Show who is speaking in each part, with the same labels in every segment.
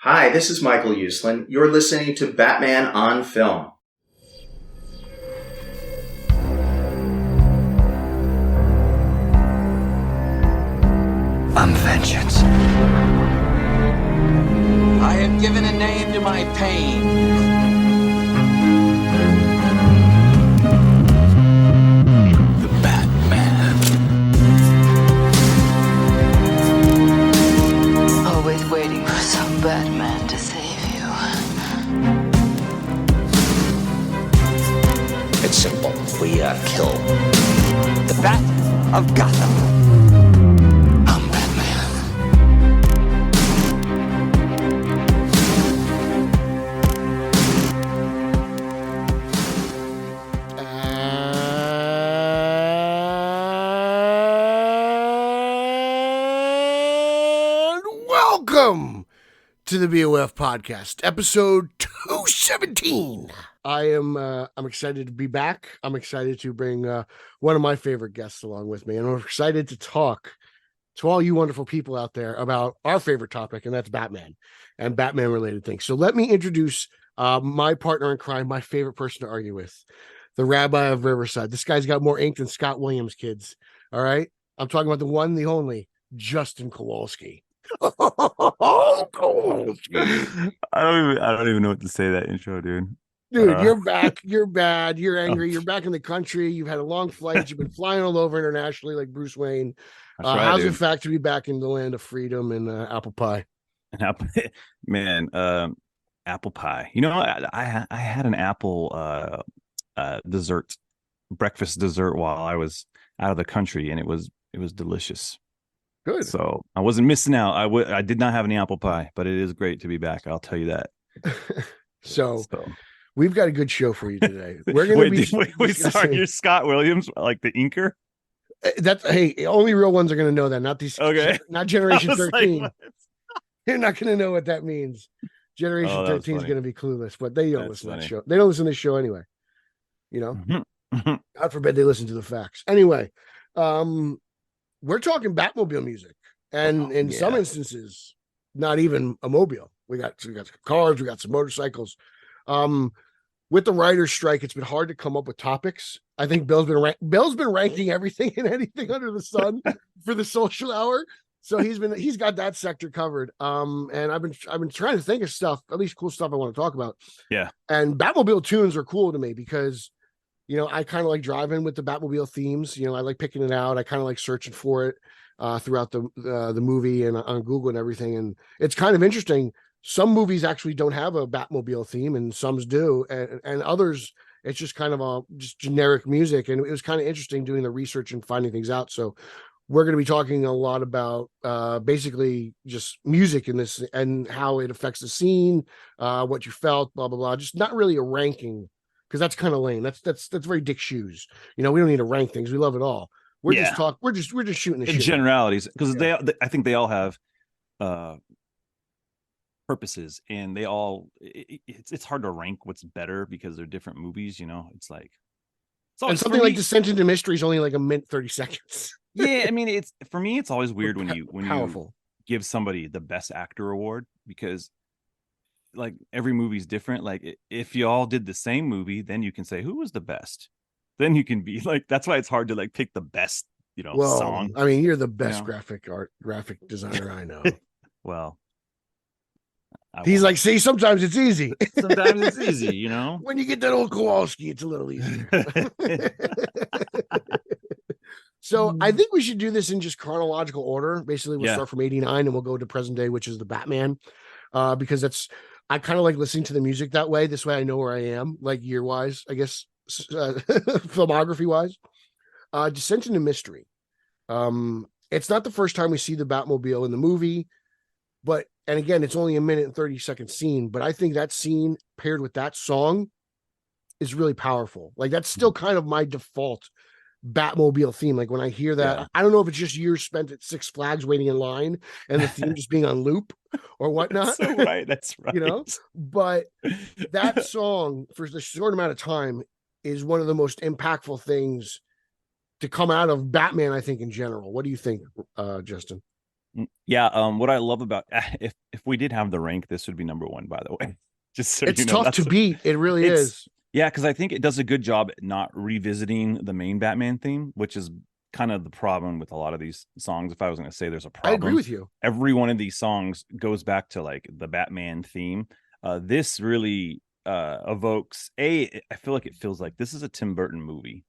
Speaker 1: Hi, this is Michael Uslan. You're listening to Batman on Film.
Speaker 2: I'm vengeance.
Speaker 3: I have given a name to my pain.
Speaker 2: The Batman.
Speaker 4: Always waiting for some Batman to save you.
Speaker 2: It's simple. We kill the Bat of Gotham. I'm Batman.
Speaker 5: And welcome to the BOF podcast, episode 217. I'm excited to be back. I'm excited to bring one of my favorite guests along with me, and I'm excited to talk to all you wonderful people out there about our favorite topic, and that's Batman and Batman related things. So let me introduce my partner in crime, my favorite person to argue with, the Rabbi of Riverside. This guy's got more ink than Scott Williams, kids. All right, I'm talking about the one, the only, Justin Kowalski. Kowalski.
Speaker 6: I don't even know what to say that intro, dude.
Speaker 5: Dude, you're back. You're bad. You're angry. You're back in the country. You've had a long flight. You've been flying all over internationally like Bruce Wayne. How's it fact to be back in the land of freedom and apple pie?
Speaker 6: Man, apple pie. You know, I had an apple breakfast dessert while I was out of the country, and it was delicious.
Speaker 5: Good.
Speaker 6: So I wasn't missing out. I did not have any apple pie, but it is great to be back. I'll tell you that.
Speaker 5: So we've got a good show for you today. We're going to
Speaker 6: wait, sorry, you're Scott Williams, like the inker?
Speaker 5: Hey, only real ones are going to know that, not these.
Speaker 6: Okay.
Speaker 5: Not Generation 13.
Speaker 6: Like,
Speaker 5: You're not going to know what that means. Generation 13 is going to be clueless, but they don't listen to the show. They don't listen to the show anyway. You know, God forbid they listen to the facts. Anyway, we're talking Batmobile music, and in some instances, not even a mobile. We got some cars, we got some motorcycles. With the writer's strike, it's been hard to come up with topics. I think Bill's been ranking everything and anything under the sun for the social hour. So he's got that sector covered. And I've been trying to think of stuff, at least cool stuff I want to talk about.
Speaker 6: Yeah.
Speaker 5: And Batmobile tunes are cool to me because, you know, I kind of like driving with the Batmobile themes. You know, I like picking it out. I kind of like searching for it throughout the movie and on Google and everything. And it's kind of interesting. Some movies actually don't have a Batmobile theme, and some do, and others it's just kind of just generic music. And it was kind of interesting doing the research and finding things out. So we're going to be talking a lot about basically just music in this and how it affects the scene, what you felt, blah blah blah. Just not really a ranking, because that's kind of lame. That's very Dick Shoes. You know, we don't need to rank things. We love it all. We're just shooting the shit.
Speaker 6: In generalities, because I think they all have purposes, and they all it's hard to rank what's better because they're different movies. You know, it's like
Speaker 5: and something like Descent into Mystery is only like a minute 30 seconds.
Speaker 6: Yeah, I mean, it's for me, it's always weird when you give somebody the best actor award, because like every movie's different. Like if you all did the same movie, then you can say who was the best. Then you can be like, that's why it's hard to like pick the best, song.
Speaker 5: I mean, you're the best graphic designer I know.
Speaker 6: Well,
Speaker 5: he's like, see, sometimes it's easy.
Speaker 6: Sometimes it's easy, you know.
Speaker 5: When you get that old Kowalski, it's a little easier. So I think we should do this in just chronological order. Basically, we'll start from 89 and we'll go to present day, which is the Batman. Because I kind of like listening to the music that way. This way I know where I am, like year-wise, I guess, filmography-wise. Descent into Mystery. It's not the first time we see the Batmobile in the movie, and again, it's only a minute and 30-second scene, but I think that scene paired with that song is really powerful. Like, that's still kind of my default Batmobile theme. Like, when I hear that, I don't know if it's just years spent at Six Flags waiting in line and the theme just being on loop or whatnot.
Speaker 6: That's right.
Speaker 5: You know, but that song for the short amount of time is one of the most impactful things to come out of Batman, I think, in general. What do you think, Justin?
Speaker 6: Yeah, what I love about if we did have the rank, this would be number one, by the way. Just so
Speaker 5: It's
Speaker 6: you know,
Speaker 5: tough to beat. It really
Speaker 6: it's
Speaker 5: is.
Speaker 6: yeah, because I think it does a good job at not revisiting the main Batman theme, which is kind of the problem with a lot of these songs. If I was going to say there's a
Speaker 5: I agree
Speaker 6: problem,
Speaker 5: with you.
Speaker 6: every one of these songs goes back to like the Batman theme. This really evokes I feel like it feels like this is a Tim Burton movie.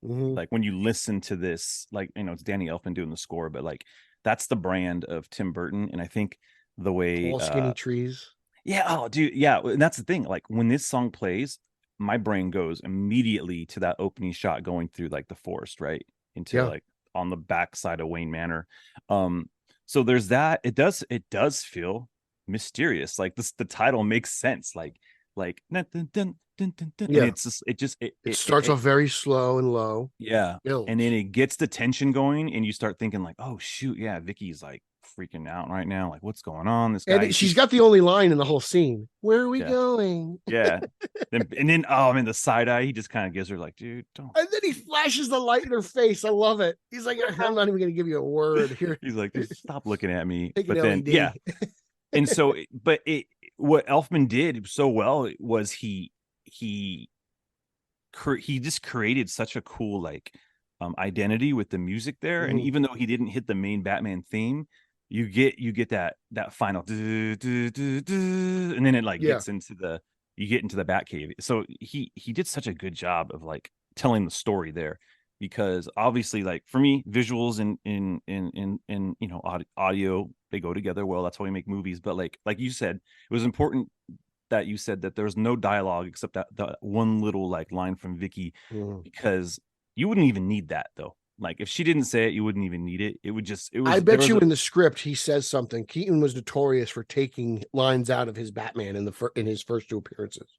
Speaker 5: Mhm.
Speaker 6: Like when you listen to this, like, you know, it's Danny Elfman doing the score, but like that's the brand of Tim Burton. And I think the way
Speaker 5: Tall, skinny trees.
Speaker 6: yeah, oh dude, yeah, and that's the thing. Like when this song plays, my brain goes immediately to that opening shot going through like the forest, right? Into
Speaker 5: Yeah.
Speaker 6: like on the backside of Wayne Manor. So there's that. It does feel mysterious. Like the title makes sense. Like dun, dun, dun, dun, dun, dun, and
Speaker 5: Yeah.
Speaker 6: it's just it just
Speaker 5: It starts off very slow and low.
Speaker 6: yeah.
Speaker 5: Builds.
Speaker 6: And then it gets the tension going, and you start thinking, like, oh shoot, yeah, Vicky's like freaking out right now. Like, what's going on? This guy,
Speaker 5: And she's got the only line in the whole scene. Where are we
Speaker 6: yeah,
Speaker 5: going?
Speaker 6: yeah. And then oh man, the side eye, he just kind of gives her like, dude, don't.
Speaker 5: And then he flashes the light in her face. I love it. He's like, I'm not even gonna give you a word here.
Speaker 6: He's like, dude, stop looking at me.
Speaker 5: Take an
Speaker 6: But then
Speaker 5: LED.
Speaker 6: yeah. And so but it what Elfman did so well was he just created such a cool like identity with the music there. And
Speaker 5: Mhm.
Speaker 6: even though he didn't hit the main Batman theme, you get that final and then it like
Speaker 5: Yeah.
Speaker 6: gets into the you get into the Batcave. So he did such a good job of like telling the story there, because obviously, like for me, visuals and in you know audio, they go together well. That's how we make movies. But like you said, it was important that you said that there's no dialogue except that the one little like line from Vicky,
Speaker 5: Mhm.
Speaker 6: because you wouldn't even need that though. Like if she didn't say it, you wouldn't even need it. It would just it was.
Speaker 5: I bet
Speaker 6: there
Speaker 5: you
Speaker 6: was
Speaker 5: in the script he says something. Keaton was notorious for taking lines out of his Batman in his first two appearances.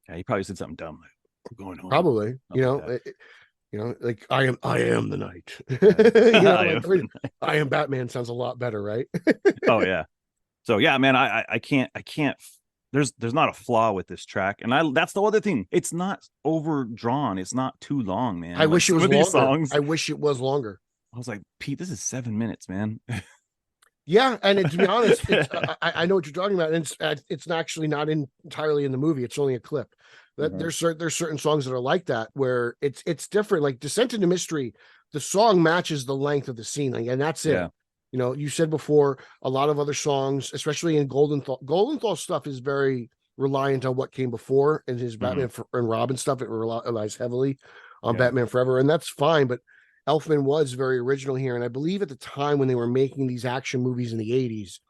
Speaker 6: yeah, he probably said something dumb like "We're going home."
Speaker 5: Probably,
Speaker 6: Something like
Speaker 5: like I am the night. I am Batman sounds a lot better, right?
Speaker 6: oh yeah. So yeah, man, I can't there's not a flaw with this track. And that's the other thing. It's not overdrawn. It's not too long, man.
Speaker 5: I
Speaker 6: Like,
Speaker 5: wish it
Speaker 6: some
Speaker 5: was
Speaker 6: of these
Speaker 5: longer.
Speaker 6: songs,
Speaker 5: I wish it was longer.
Speaker 6: I was like, Pete, this is 7 minutes, man.
Speaker 5: Yeah, and to be honest, I know what you're talking about. And it's actually not entirely in the movie. It's only a clip. That there's certain songs that are like that where it's different. Like Descent into Mystery, the song matches the length of the scene, like, and that's it.
Speaker 6: Yeah.
Speaker 5: You know, you said before, a lot of other songs, especially in Goldenthal stuff is very reliant on what came before, and his Batman and Robin stuff, it relies heavily on Batman Forever, and that's fine. But Elfman was very original here, and I believe at the time when they were making these action movies in the 80s,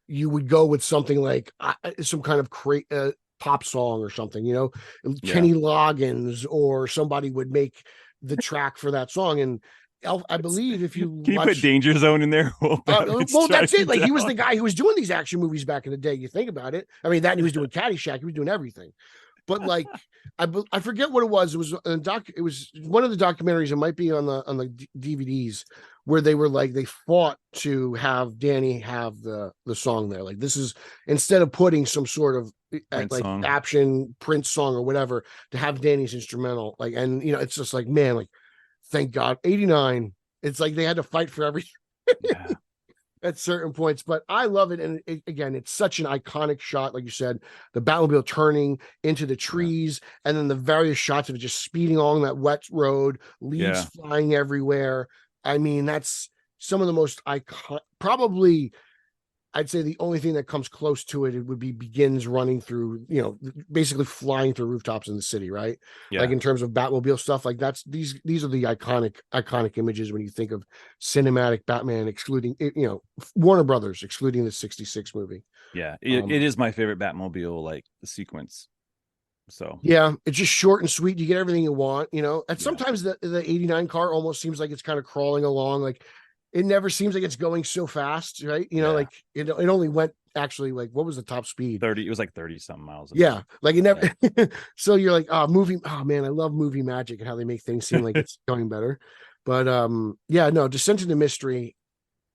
Speaker 5: you would go with something like some kind of pop song or something, Kenny Loggins or somebody would make the track for that song. And I believe if you
Speaker 6: can you put Danger Zone in there?
Speaker 5: Well, that's it. Like he was the guy who was doing these action movies back in the day. You think about it. I mean, that he was doing Caddyshack. He was doing everything. But like, I forget what it was. It was It was one of the documentaries. It might be on the DVDs where they were like they fought to have Danny have the song there. Like this is instead of putting some sort of action Prince song or whatever to have Danny's instrumental. Like, and it's just like, man, like thank God 89. It's like they had to fight for everything. Yeah. At certain points, but I love it. And again, it's such an iconic shot. Like you said, the Batmobile turning into the trees and then the various shots of it just speeding along that wet road, leaves flying everywhere. I mean, that's some of the most iconic, probably I'd say the only thing that comes close to it would be Begins running through, basically flying through rooftops in the city, right? Yeah. Like in terms of Batmobile stuff, like these are the iconic images when you think of cinematic Batman, excluding, Warner Brothers, excluding the 66 movie.
Speaker 6: Yeah. It is my favorite Batmobile, like the sequence. So
Speaker 5: yeah, it's just short and sweet. You get everything you want, and sometimes the 89 car almost seems like it's kind of crawling along. Like, it never seems like it's going so fast, right? Like it only went actually like, what was the top speed?
Speaker 6: 30. It was like 30 something miles.
Speaker 5: Yeah. Like it never. Yeah. So you're like, oh man, I love movie magic and how they make things seem like it's going better. But no, Descent into Mystery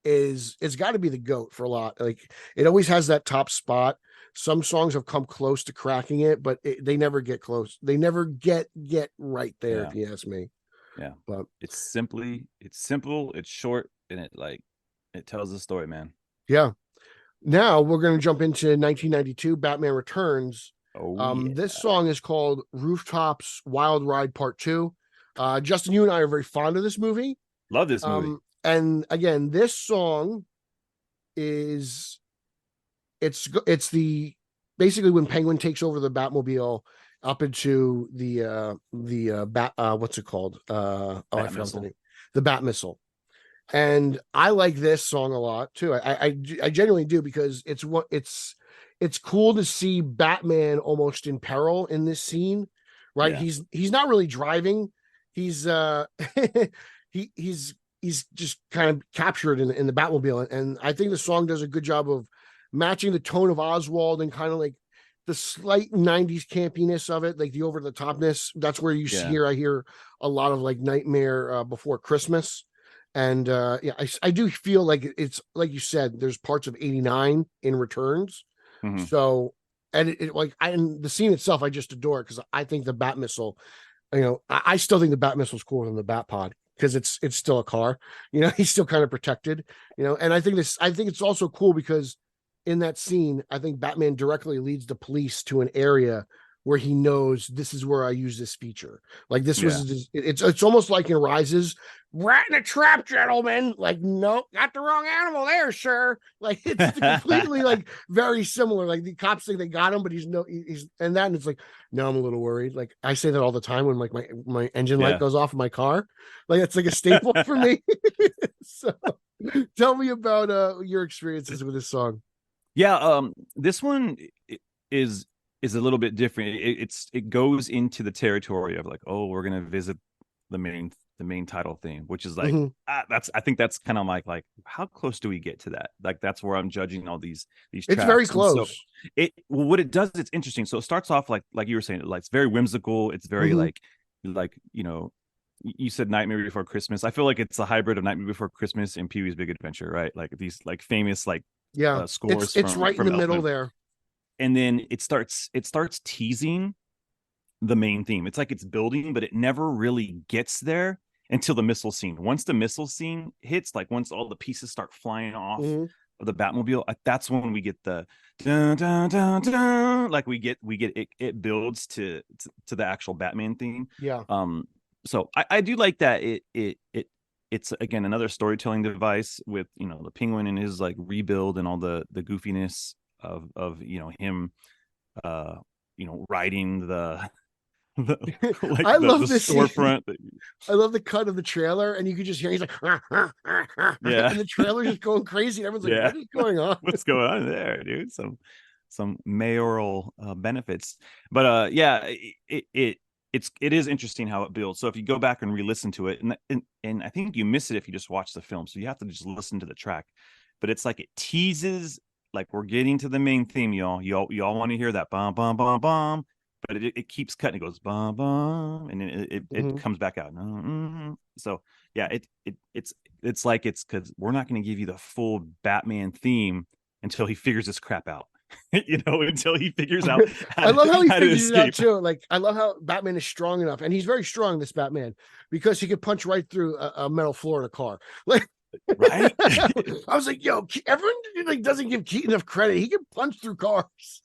Speaker 5: it's got to be the GOAT for a lot. Like it always has that top spot. Some songs have come close to cracking it, but they never get close. They never get right there, if you ask me.
Speaker 6: Yeah.
Speaker 5: But
Speaker 6: it's simple, it's short, and it like It tells the story, man.
Speaker 5: Yeah. Now we're going to jump into 1992, Batman Returns.
Speaker 6: Oh yeah.
Speaker 5: This song is called Rooftops Wild Ride Part 2. Justin, you and I are very fond of this movie.
Speaker 6: Love this movie.
Speaker 5: And again, this song is it's the basically when Penguin takes over the Batmobile up into the bat what's it called? I forgot the name. The Bat Missile. And I like this song a lot too. I genuinely do, because it's cool to see Batman almost in peril in this scene, right?
Speaker 6: Yeah.
Speaker 5: He's not really driving. He's he's just kind of captured in the Batmobile, and I think the song does a good job of matching the tone of Oswald and kind of like the slight 90s campiness of it, like the over the topness. That's where you I hear a lot of like Nightmare Before Christmas. And I do feel like it's like you said, there's parts of 89 in Returns.
Speaker 6: Mm-hmm.
Speaker 5: So, and and the scene itself, I just adore it, because I think the Bat Missile, I still think the Bat Missile is cooler than the Bat Pod, because it's still a car, he's still kind of protected, and I think it's also cool because in that scene, I think Batman directly leads the police to an area where he knows this is where I use this feature. Like this was, it's almost like in Rises, rat in a trap, gentlemen. Like, nope, got the wrong animal there, sir. Like it's completely like very similar. Like the cops think they got him, but he's and it's like, no, I'm a little worried. Like I say that all the time when like my engine light goes off in my car. Like it's like a staple for me. So tell me about your experiences with this song.
Speaker 6: Yeah, this one is a little bit different. It goes into the territory of like, oh, we're gonna visit the main title theme, which is like I think that's kind of like how close do we get to that? Like that's where I'm judging all these tracks.
Speaker 5: It's very close.
Speaker 6: So what it does, it's interesting. So it starts off like you were saying, like it's very whimsical. It's very like you said Nightmare Before Christmas. I feel like it's a hybrid of Nightmare Before Christmas and Pee-wee's Big Adventure, right? Like these like famous like scores.
Speaker 5: It's right in the middle there.
Speaker 6: And then it starts teasing the main theme. It's like it's building, but it never really gets there until the missile scene. Once the missile scene hits, like once all the pieces start flying off of the Batmobile, that's when we get the dun, dun, dun, dun, like we get it builds to the actual Batman theme.
Speaker 5: Yeah.
Speaker 6: So I do like that. It's again another storytelling device with the Penguin and his like rebuild and all the goofiness of him riding the like
Speaker 5: I love
Speaker 6: this storefront.
Speaker 5: I love the cut of the trailer, and you could just hear he's like and the trailer's just going crazy, and everyone's like, what is going on?
Speaker 6: What's going on there, dude? Some mayoral benefits. But it is interesting how it builds. So if you go back and re-listen to it, and I think you miss it if you just watch the film, so you have to just listen to the track. But it's like it teases, like we're getting to the main theme, y'all want to hear that bum bum bum bum, but it keeps cutting. It goes bum bum, and then it comes back out. So yeah, it's like it's because we're not going to give you the full Batman theme until he figures this crap out. Until he figures out
Speaker 5: I love how he figures it out too. Like I love how Batman is strong enough, and he's very strong, this Batman, because he could punch right through a metal floor in a car. Like
Speaker 6: right.
Speaker 5: I was like, yo, everyone like doesn't give Keaton enough credit. He can punch through cars.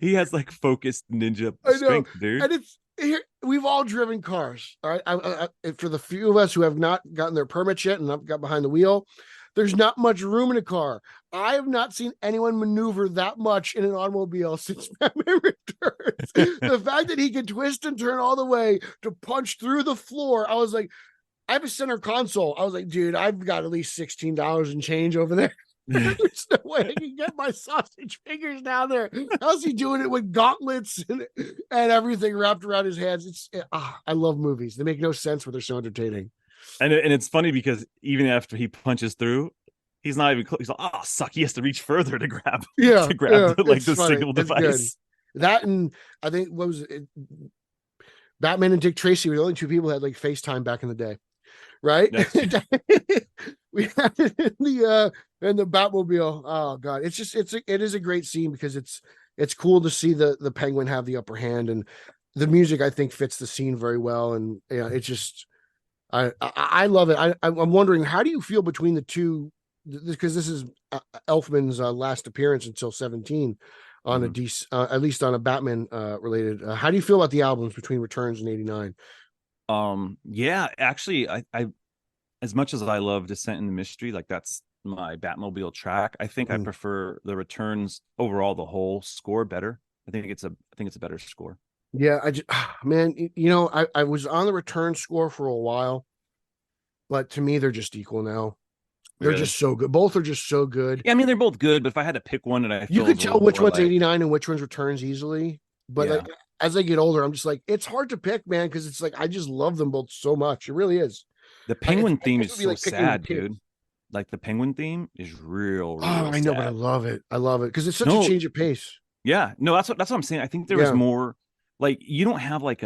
Speaker 6: He has like focused ninja strength, dude.
Speaker 5: And we've all driven cars. All right. I, for the few of us who have not gotten their permits yet and not got behind the wheel, there's not much room in a car. I have not seen anyone maneuver that much in an automobile since Batman Returns. The fact that he can twist and turn all the way to punch through the floor, I was like, I have a center console. I was like, dude, I've got at least $16 and change over there. There's no way I can get my sausage fingers down there. How's he doing it with gauntlets and everything wrapped around his hands? I love movies. They make no sense, but they're so entertaining.
Speaker 6: And it's funny because even after he punches through, he's not even close. He's like, oh, suck. He has to reach further to grab the signal device.
Speaker 5: That, and I think, what was it? Batman and Dick Tracy were the only two people who had like FaceTime back in the day. Right? We had it in the Batmobile. Oh god, it is a great scene because it's cool to see the Penguin have the upper hand, and the music I think fits the scene very well. And it's just I love it. I'm wondering, how do you feel between the two? Because this is Elfman's last appearance until 17 on a DC, at least on a Batman related. How do you feel about the albums between Returns and 89?
Speaker 6: Yeah, actually, I as much as I love Descent into Mystery, like that's my Batmobile track, I think I prefer the Returns overall, the whole score better. I think it's a better score.
Speaker 5: Yeah, I just, man, I was on the Return score for a while, but to me they're just equal now. They're
Speaker 6: Really?
Speaker 5: just so good. Both are just so good.
Speaker 6: Yeah, I mean they're both good, but if I had to pick one that I
Speaker 5: You
Speaker 6: feel
Speaker 5: could
Speaker 6: is a
Speaker 5: tell
Speaker 6: little
Speaker 5: which
Speaker 6: more
Speaker 5: one's
Speaker 6: like,
Speaker 5: 89 and which one's Returns easily. But
Speaker 6: yeah,
Speaker 5: like as I get older, I'm just like, it's hard to pick, man, because it's like I just love them both so much. It really is.
Speaker 6: the Penguin theme
Speaker 5: It
Speaker 6: is
Speaker 5: would be
Speaker 6: so
Speaker 5: like picking
Speaker 6: sad,
Speaker 5: kids.
Speaker 6: dude. Like the Penguin theme is
Speaker 5: Oh,
Speaker 6: real
Speaker 5: I know, but I
Speaker 6: sad.
Speaker 5: love it. I love it because it's such a
Speaker 6: No,
Speaker 5: change of pace.
Speaker 6: yeah, no, that's what I'm saying. I think there was
Speaker 5: Yeah.
Speaker 6: more, like you don't have like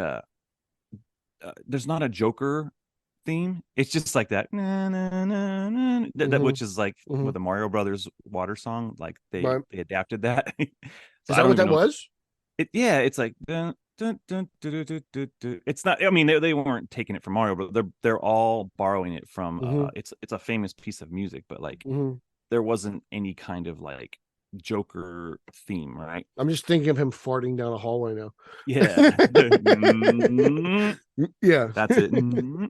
Speaker 6: there's not a Joker theme. It's just like that, na, na, na, na, that which is like with the Mario Brothers water song. Like they adapted that. So
Speaker 5: Is
Speaker 6: I
Speaker 5: that
Speaker 6: don't
Speaker 5: what
Speaker 6: even
Speaker 5: that
Speaker 6: know.
Speaker 5: was?
Speaker 6: Yeah, it's like dun, dun, dun, dun, dun, dun, dun, dun. It's not. I mean, they weren't taking it from Mario, but they're all borrowing it from. It's a famous piece of music, but like there wasn't any kind of like Joker theme, right?
Speaker 5: I'm just thinking of him farting down a hallway now.
Speaker 6: Yeah.
Speaker 5: Yeah.
Speaker 6: That's it.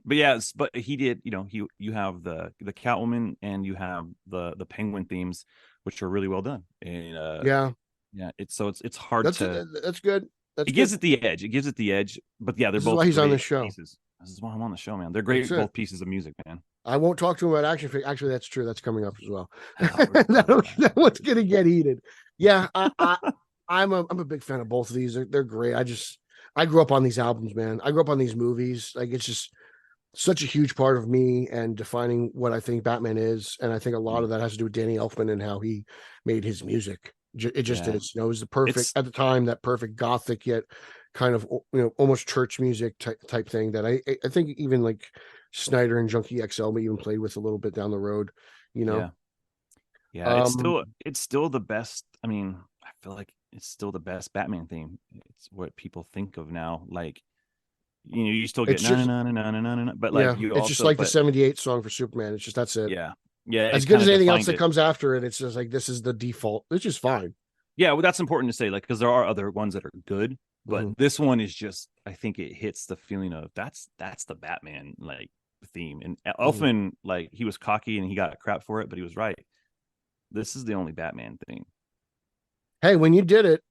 Speaker 6: But yes, but he did, you have the Catwoman and you have the Penguin themes, which are really well done. And yeah, it's hard
Speaker 5: That's good.
Speaker 6: It gives it the edge. It gives it the edge. But yeah, they're
Speaker 5: This
Speaker 6: both
Speaker 5: is why he's on
Speaker 6: great
Speaker 5: the show.
Speaker 6: pieces. This is why I'm on the show, man. They're great both pieces of music, man.
Speaker 5: I won't talk to him about action figure. Actually, that's true. That's coming up as well. That one's gonna get heated. Yeah, I'm a big fan of both of these. They're great. I grew up on these albums, man. I grew up on these movies. Like it's just such a huge part of me and defining what I think Batman is. And I think a lot of that has to do with Danny Elfman and how he made his music. It just is. It was the perfect at the time, that perfect gothic yet kind of almost church music type thing that I think even like Snyder and Junkie XL even played with a little bit down the road.
Speaker 6: Yeah, it's still the best. I mean, I feel like it's still the best Batman theme. It's what people think of now. Like, you still get na, but like
Speaker 5: it's just like the 78 song for Superman. It's just that's it.
Speaker 6: Yeah.
Speaker 5: As good as anything else that comes after it, it's just like this is the default. It's just fine.
Speaker 6: Yeah, well, that's important to say, like, because there are other ones that are good, but this one is just, I think it hits the feeling of that's the Batman like theme. And Elfman, like, he was cocky and he got crap for it, but he was right. This is the only Batman thing.
Speaker 5: Hey, when you did it,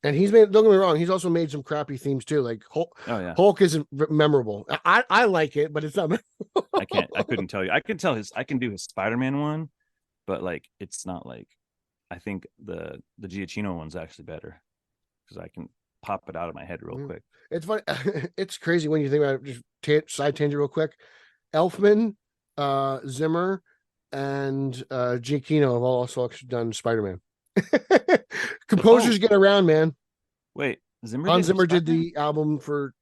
Speaker 5: and don't get me wrong, he's also made some crappy themes too. Like Hulk isn't memorable. I like it, but it's not memorable.
Speaker 6: I couldn't tell you. I can do his Spider-Man one, but like it's not like, I think the Giacchino one's actually better because I can pop it out of my head real quick.
Speaker 5: It's funny. It's crazy when you think about it. Just side tangent real quick. Elfman, Zimmer, and Giacchino have all also done Spider-Man. Composers get around, man.
Speaker 6: Wait,
Speaker 5: Hans Zimmer did the album for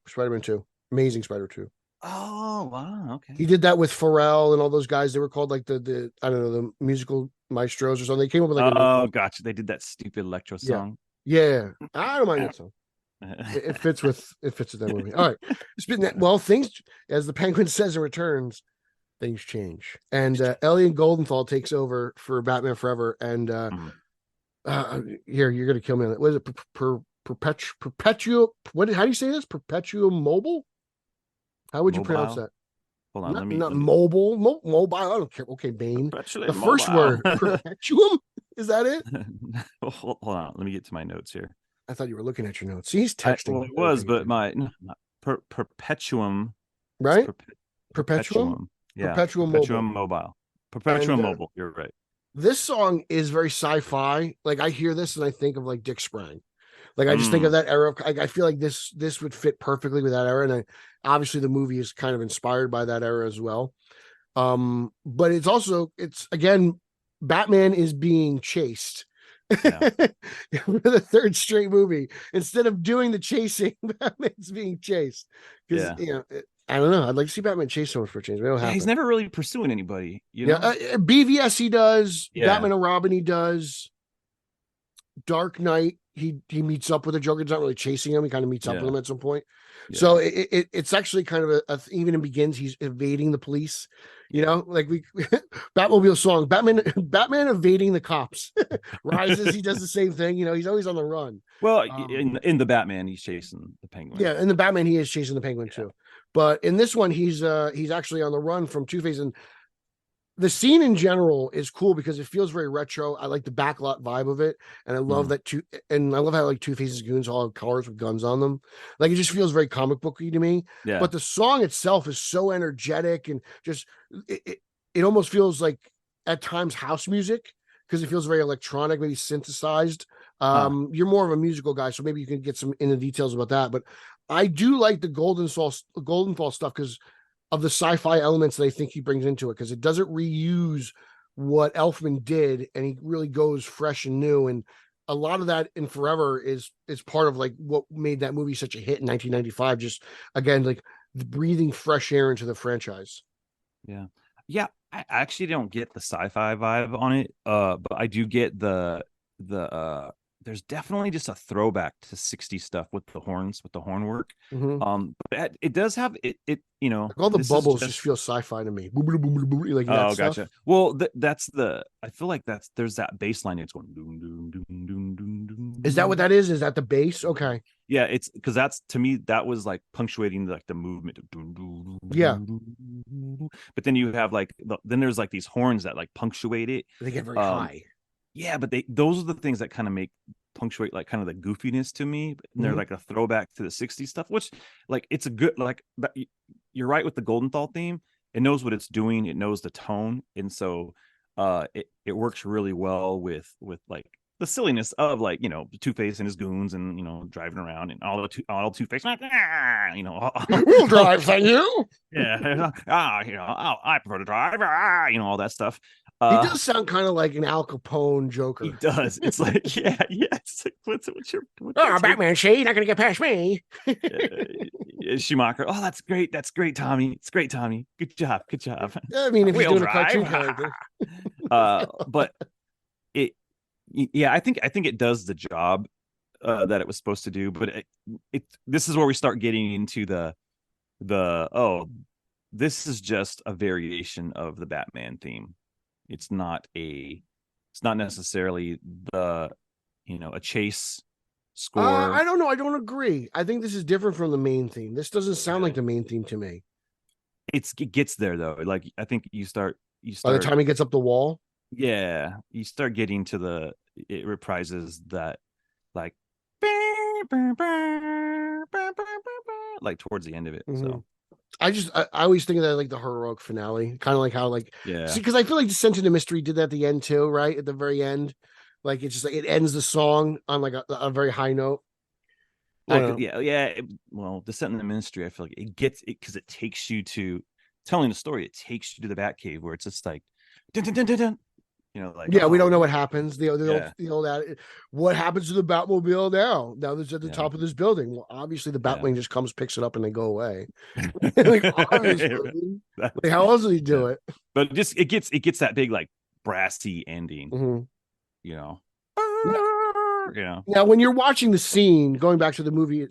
Speaker 5: Spider-Man 2, Amazing Spider 2.
Speaker 6: Oh wow, okay.
Speaker 5: He did that with Pharrell and all those guys. They were called like the I don't know, the musical maestros or something. They came up with like
Speaker 6: gotcha. They did that stupid electro song.
Speaker 5: Yeah. I don't mind that song. It fits with that movie. All right. Well, things, as the Penguin says in Returns, things change. And Elliot Goldenthal takes over for Batman Forever. And here, you're gonna kill me on it. What is it? Perpetual. How do you say this? Perpetuum mobile? How would you pronounce that?
Speaker 6: Hold on,
Speaker 5: not mobile. Mobile. I don't care. Okay, Bane. The first word, perpetuum. Is that it?
Speaker 6: Hold on. Let me get to my notes here.
Speaker 5: I thought you were looking at your notes. See, he's texting.
Speaker 6: Well, it was, but perpetuum.
Speaker 5: Right?
Speaker 6: Perpetuum. Yeah.
Speaker 5: Perpetuum
Speaker 6: mobile. Perpetuum mobile. You're right.
Speaker 5: This song is very sci-fi. Like I hear this and I think of like Dick Sprang. Like I just think of that era. I feel like this would fit perfectly with that era, and obviously the movie is kind of inspired by that era as well. But it's again, Batman is being chased. Yeah. For the third straight movie, instead of doing the chasing, Batman's being chased. Because I don't know. I'd like to see Batman chase someone for a change.
Speaker 6: He's never really pursuing anybody. You know?
Speaker 5: BVS he does. Batman and Robin he does. Dark Knight he meets up with the Joker. He's not really chasing him. He kind of meets up with him at some point. So it's actually kind of even in Begins, he's evading the police. You know, like Batmobile song, Batman evading the cops. Rises, he does the same thing. You know, he's always on the run.
Speaker 6: Well, in the Batman, he's chasing the Penguin.
Speaker 5: Yeah, in the Batman, he is chasing the Penguin too. But in this one, he's actually on the run from Two-Face, and the scene in general is cool because it feels very retro. I like the backlot vibe of it, and I love that I love how like Two-Face's goons all have cars with guns on them. Like it just feels very comic booky to me.
Speaker 6: Yeah.
Speaker 5: But the song itself is so energetic and just it almost feels like at times house music because it feels very electronic, maybe synthesized. You're more of a musical guy, so maybe you can get some in the details about that. But I do like the Goldenfall stuff because of the sci-fi elements that I think he brings into it, because it doesn't reuse what Elfman did, and he really goes fresh and new. And a lot of that in Forever is part of like what made that movie such a hit in 1995. Just again, like the breathing fresh air into the franchise.
Speaker 6: Yeah. I actually don't get the sci-fi vibe on it, but I do get the there's definitely just a throwback to 60s stuff with the horns, with the horn work. But it does have it you know,
Speaker 5: like all the bubbles just feel sci-fi to me. Like that stuff.
Speaker 6: Gotcha. Well, that's I feel like there's that bass line. It's going doom, doom, doom, doom, doom, doom.
Speaker 5: Is that what that is? Is that the bass? Okay.
Speaker 6: Yeah, it's because that's, to me, that was like punctuating like the movement of doom, doom,
Speaker 5: yeah.
Speaker 6: But then you have like then there's like these horns that like punctuate it.
Speaker 5: They get very high.
Speaker 6: Yeah, but those are the things that kind of punctuate like kind of the goofiness to me. And they're like a throwback to the 60s stuff, which like it's a good, like you're right with the Goldenthal theme. It knows what it's doing. It knows the tone. And so it works really well with like the silliness of like, you know, Two-Face and his goons and, you know, driving around and all Two-Face, you know,
Speaker 5: we'll drive, thank you.
Speaker 6: Yeah. You know, I prefer to drive, you know, all that stuff.
Speaker 5: He does sound kind of like an Al Capone Joker.
Speaker 6: He does. It's like, yeah. It's like, what's your
Speaker 5: Batman, you're not gonna get past me.
Speaker 6: Schumacher. Oh, that's great. That's great, Tommy. It's great, Tommy. Good job.
Speaker 5: I mean, if you're doing a cartoon character.
Speaker 6: But I think it does the job that it was supposed to do. But this is where we start getting into this is just a variation of the Batman theme. It's not necessarily a chase score.
Speaker 5: I don't know. I don't agree. I think this is different from the main theme. This doesn't sound like the main theme to me.
Speaker 6: It gets there though. Like I think you start
Speaker 5: by the time he gets up the wall.
Speaker 6: Yeah, you start getting to it reprises that like towards the end of it. So
Speaker 5: I always think of that like the heroic finale, kind of like how because I feel like Descent into Mystery did that at the end too, right? At the very end, like it's just like it ends the song on like a very high note.
Speaker 6: Well, Descent into Mystery, I feel like it gets it because it takes you to telling the story. It takes you to the Batcave where it's just like dun, dun, dun, dun, dun. You know, like
Speaker 5: we don't know what happens. The old what happens to the Batmobile now? Now there's at the top of this building. Well, obviously the Batwing just comes, picks it up, and they go away. Like, obviously, like, how else do you do it?
Speaker 6: But it gets that big like brassy ending. You know. Yeah.
Speaker 5: Now, when you're watching the scene, going back to the movie,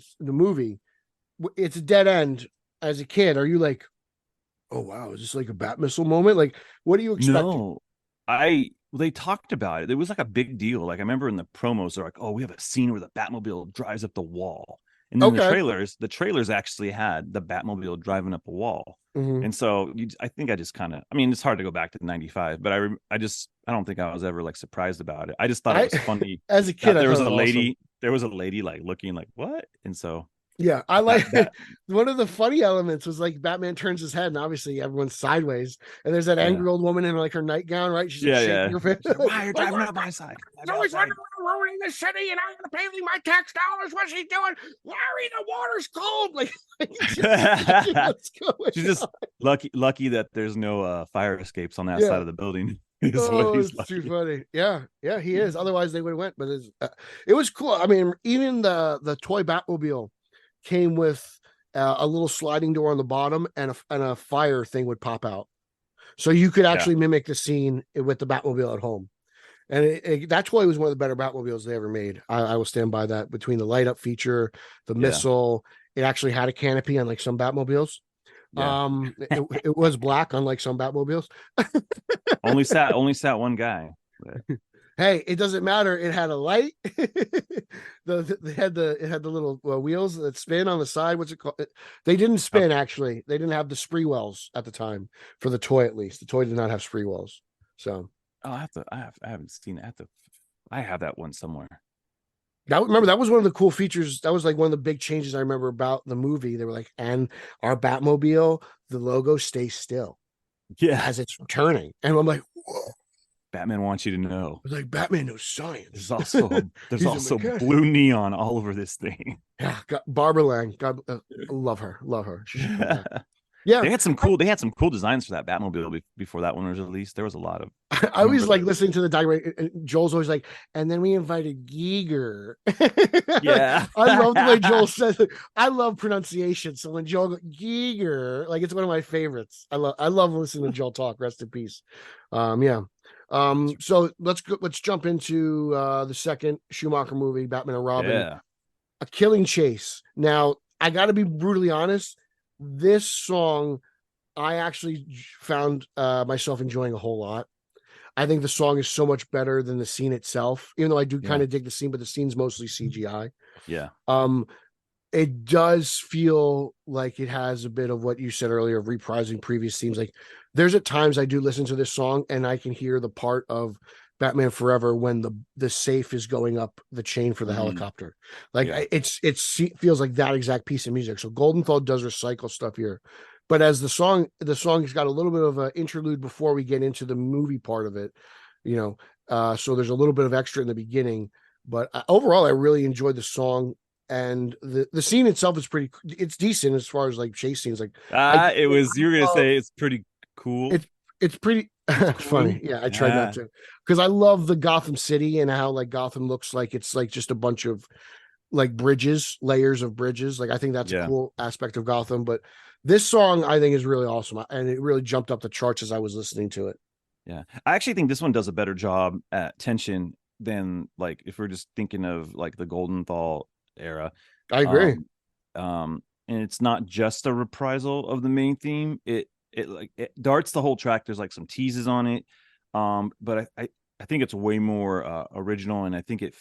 Speaker 5: it's a dead end. As a kid, are you like, oh wow, is this like a Bat missile moment? Like, what do you expect? No.
Speaker 6: They talked about it. It was like a big deal. Like I remember in the promos, they're like, "Oh, we have a scene where the Batmobile drives up the wall." And then the trailers actually had the Batmobile driving up a wall. And so I think I just kind of, I mean, it's hard to go back to 95, but I don't think I was ever like surprised about it. I just thought it was funny.
Speaker 5: As a kid,
Speaker 6: there was a lady like looking like what? And so
Speaker 5: yeah, I like that. One of the funny elements was like Batman turns his head and obviously everyone's sideways, and there's that angry old woman in like her nightgown, right? She's like shaking her face.
Speaker 6: Why are you driving up my side?
Speaker 5: He's always running around ruining the city, and I'm gonna pay me my tax dollars. What's she doing? Larry, the water's cold. Like what's going
Speaker 6: she's just lucky that there's no fire escapes on that side of the building.
Speaker 5: It's too funny. Yeah, he is. Otherwise, they would have went. But it was cool. I mean, even the toy Batmobile came with a little sliding door on the bottom, and a fire thing would pop out, so you could actually mimic the scene with the Batmobile at home. And that toy was one of the better Batmobiles they ever made. I will stand by that. Between the light up feature, the missile, It actually had a canopy, unlike some Batmobiles.
Speaker 6: Yeah.
Speaker 5: It was black, unlike some Batmobiles.
Speaker 6: only sat one guy. But
Speaker 5: Hey, it doesn't matter. It had a light. It had the little wheels that spin on the side. What's it called? They didn't spin actually. They didn't have the spree wells at the time for the toy. At least the toy did not have spree wells. So
Speaker 6: I haven't seen it. I have that one somewhere.
Speaker 5: that was one of the cool features. That was like one of the big changes I remember about the movie. They were like, and our Batmobile, the logo stays still
Speaker 6: Yeah.
Speaker 5: as it's turning, and I'm like, whoa.
Speaker 6: Batman wants you to know.
Speaker 5: It's like Batman knows science.
Speaker 6: There's also blue neon all over this thing.
Speaker 5: Yeah, Barbara Lang. God, love her. Yeah,
Speaker 6: they had some cool designs for that Batmobile before that one was released. There was a lot of.
Speaker 5: I always like listening to the dialogue. Joel's always like, and then we invited Giger.
Speaker 6: Yeah,
Speaker 5: I love the way Joel says it. I love pronunciation. So when Joel goes, Giger, like it's one of my favorites. I love listening to Joel talk. Rest in peace. Yeah. So let's jump into the second Schumacher movie, Batman and Robin.
Speaker 6: Yeah.
Speaker 5: A Killing Chase. Now, I got to be brutally honest. This song, I actually found myself enjoying a whole lot. I think the song is so much better than the scene itself, even though I do kind of dig the scene, but the scene's mostly CGI.
Speaker 6: Yeah.
Speaker 5: It does feel like it has a bit of what you said earlier of reprising previous themes. Like there's at times I do listen to this song and I can hear the part of Batman Forever when the safe is going up the chain for the helicopter. Like it feels like that exact piece of music. So Goldenthal does recycle stuff here, but as the song's got a little bit of an interlude before we get into the movie part of it, so there's a little bit of extra in the beginning, but overall I really enjoyed the song. And the scene itself is it's decent as far as like chase scenes. Like
Speaker 6: you're gonna say it's pretty cool.
Speaker 5: It's pretty funny. Yeah, I tried not to, because I love the Gotham City and how like Gotham looks like it's like just a bunch of like layers of bridges. Like I think that's a cool aspect of Gotham. But this song I think is really awesome, and it really jumped up the charts as I was listening to it.
Speaker 6: Yeah, I actually think this one does a better job at tension than like if we're just thinking of like the Goldenthal era.
Speaker 5: I agree.
Speaker 6: And it's not just a reprisal of the main theme. It darts the whole track. There's like some teases on it, but I think it's way more original, and I think it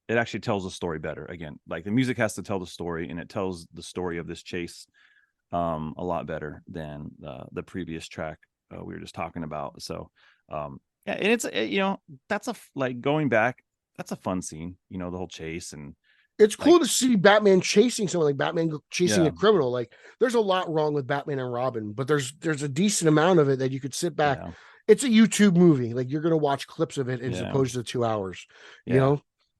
Speaker 6: actually tells the story better. Again, like the music has to tell the story, and it tells the story of this chase a lot better than the previous track we were just talking about. So and it's that's going back, that's a fun scene, the whole chase. And
Speaker 5: it's cool to see Batman chasing someone, like Batman chasing a criminal. Like there's a lot wrong with Batman and Robin, but there's a decent amount of it that you could sit back. Yeah. It's a YouTube movie. Like you're going to watch clips of it as opposed to 2 hours,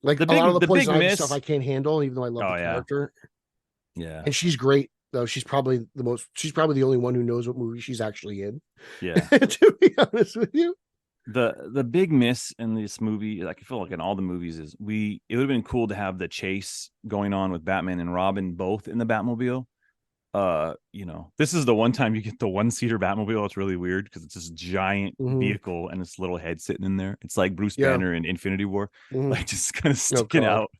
Speaker 5: like a lot of the poison stuff I can't handle, even though I love the character.
Speaker 6: Yeah.
Speaker 5: And she's great though. She's probably the only one who knows what movie she's actually in.
Speaker 6: Yeah.
Speaker 5: To be honest with you.
Speaker 6: The big miss in this movie, like I feel like in all the movies, is it would have been cool to have the chase going on with Batman and Robin both in the Batmobile. This is the one time you get the one-seater Batmobile. It's really weird because it's this giant vehicle and this little head sitting in there. It's like Bruce Banner in Infinity War, like just kind of sticking out.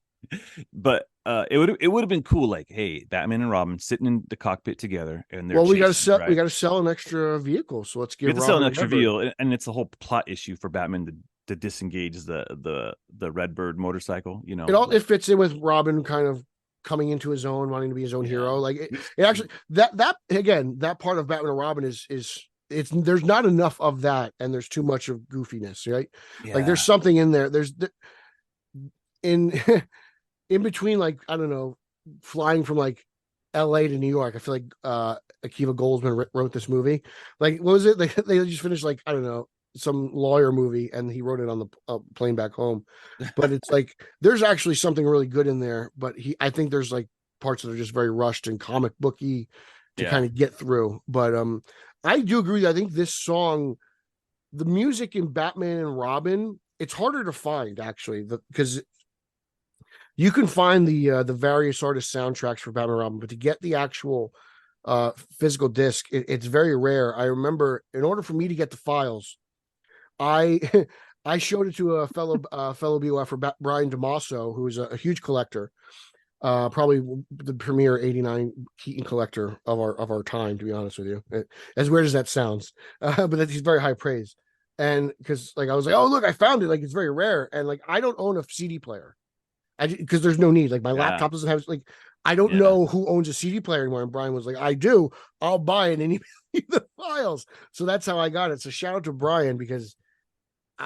Speaker 6: But it would have been cool, like, hey, Batman and Robin sitting in the cockpit together, and
Speaker 5: we got to sell an extra vehicle, so let's get
Speaker 6: sell an extra vehicle, and it's a whole plot issue for Batman to disengage the Redbird motorcycle.
Speaker 5: It fits in with Robin kind of coming into his own, wanting to be his own hero. Like it actually that part of Batman and Robin is there's not enough of that, and there's too much of goofiness, right? Yeah. Like there's something in there. In between, like, I don't know, flying from like LA to New York. I feel like Akiva Goldsman wrote this movie. Like, what was it? They just finished, like, I don't know, some lawyer movie, and he wrote it on the plane back home. But it's like there's actually something really good in there. But I think there's like parts that are just very rushed and comic booky to kind of get through. But I do agree. I think this song, the music in Batman and Robin, it's harder to find actually, because you can find the various artist soundtracks for Batman and Robin, but to get the actual physical disc, it's very rare. I remember in order for me to get the files, I showed it to a fellow BOF for Brian DeMasso, who is a huge collector. Probably the premier 89 Keaton collector of our time, to be honest with you. As weird as that sounds, but he's very high praise. And because like I was like, oh look, I found it. Like it's very rare, and like I don't own a CD player, because there's no need. Like my laptop doesn't have like. I don't know who owns a CD player anymore. And Brian was like, I do. I'll buy it and email you the files. So that's how I got it. So shout out to Brian, because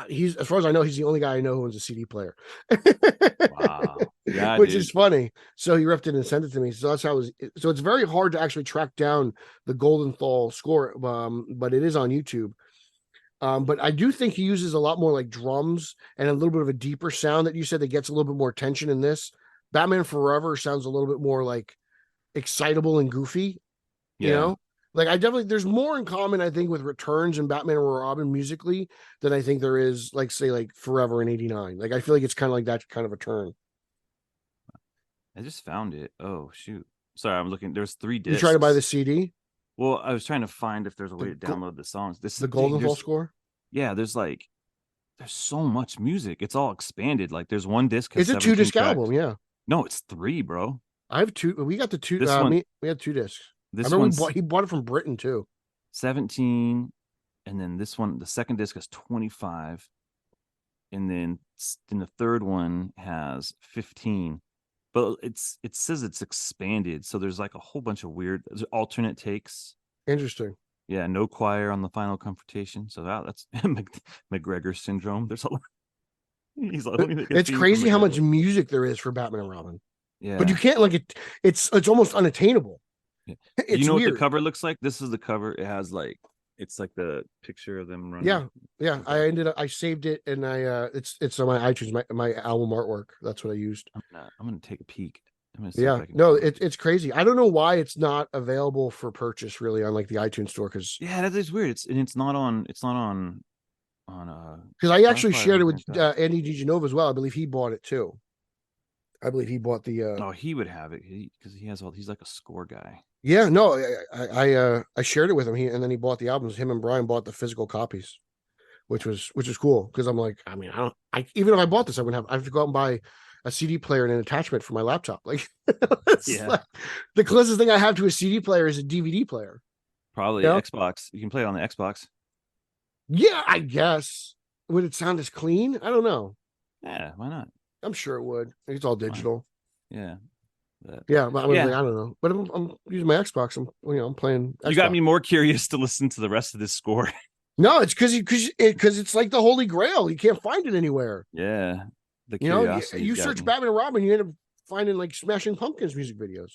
Speaker 5: he's, as far as I know, he's the only guy I know who owns a CD player.
Speaker 6: Wow. Yeah,
Speaker 5: which is funny. So he ripped it and sent it to me. So that's how it was. So it's very hard to actually track down the Goldenthal score, but it is on YouTube. But I do think he uses a lot more like drums and a little bit of a deeper sound that you said that gets a little bit more tension in this. Batman Forever sounds a little bit more like excitable and goofy, you know? Like I definitely, there's more in common, I think, with Returns and Batman or Robin musically than I think there is, like, say, like Forever in '89. Like I feel like it's kind of like that kind of a turn.
Speaker 6: I just found it. Oh shoot! Sorry, I'm looking. There's 3 discs.
Speaker 5: You try to buy the CD?
Speaker 6: Well, I was trying to find if there's a way to download the songs. This
Speaker 5: the Goldenthal score.
Speaker 6: Yeah, there's so much music. It's all expanded. Like there's 1 disc.
Speaker 5: It's a 2-disc album. Yeah.
Speaker 6: No, it's 3, bro.
Speaker 5: I have 2. We got the 2.
Speaker 6: This one,
Speaker 5: we had 2 discs.
Speaker 6: This
Speaker 5: I remember he bought it from Britain too.
Speaker 6: 17, and then this one, the second disc is 25, and then the third one has 15. But it says it's expanded, so there's like a whole bunch of weird alternate takes.
Speaker 5: Interesting.
Speaker 6: Yeah, no choir on the final confrontation. So that's McGregor syndrome. There's a lot.
Speaker 5: It's crazy how much music there is for Batman and Robin.
Speaker 6: Yeah,
Speaker 5: but you can't like it. It's almost unattainable.
Speaker 6: Yeah.
Speaker 5: It's
Speaker 6: you know
Speaker 5: weird.
Speaker 6: What the cover looks like? This is the cover. It has it's like the picture of them running.
Speaker 5: Yeah. I saved it, and it's on my iTunes, my album artwork. That's what I used.
Speaker 6: I'm gonna take a peek. I'm gonna see
Speaker 5: it's crazy. I don't know why it's not available for purchase really on like the iTunes store, because
Speaker 6: that is weird. It's not on
Speaker 5: because I actually shared it with Andy DiGenova as well. I believe he bought it too. I believe he bought the
Speaker 6: he would have it because he's like a score guy.
Speaker 5: Yeah, no, I shared it with him. And then he bought the albums. Him and Brian bought the physical copies, which was cool, because I'm like, I mean, even if I bought this, I have to go out and buy a CD player and an attachment for my laptop. Like, like, the closest thing I have to a CD player is a DVD player.
Speaker 6: Probably Xbox. You can play it on the Xbox.
Speaker 5: Yeah, I guess. Would it sound as clean? I don't know.
Speaker 6: Yeah, why not?
Speaker 5: I'm sure it would. It's all digital.
Speaker 6: Yeah.
Speaker 5: But I was like, I don't know. But I'm using my Xbox. I'm playing Xbox.
Speaker 6: You got me more curious to listen to the rest of this score.
Speaker 5: No, it's because it's like the Holy Grail. You can't find it anywhere.
Speaker 6: Yeah. The
Speaker 5: curiosity. You search Batman and Robin, you end up finding like Smashing Pumpkins music videos.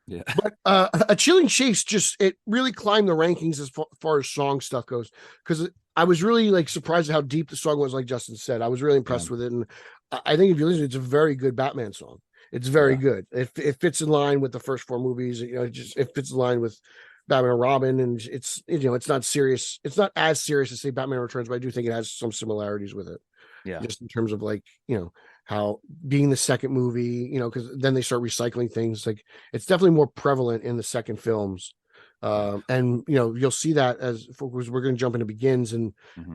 Speaker 6: Yeah.
Speaker 5: But A Chilling Chase it really climbed the rankings as far as song stuff goes, because I was really like surprised at how deep the song was. Like Justin said, I was really impressed with it, and I think if you listen, it's a very good Batman song. It's very good. It fits in line with the first 4 movies. It fits in line with Batman and Robin, and it's not serious. It's not as serious as say Batman Returns, but I do think it has some similarities with it.
Speaker 6: Yeah,
Speaker 5: just in terms of like how being the second movie, because then they start recycling things. Like it's definitely more prevalent in the second films. And you'll see that as we're going to jump into Begins, and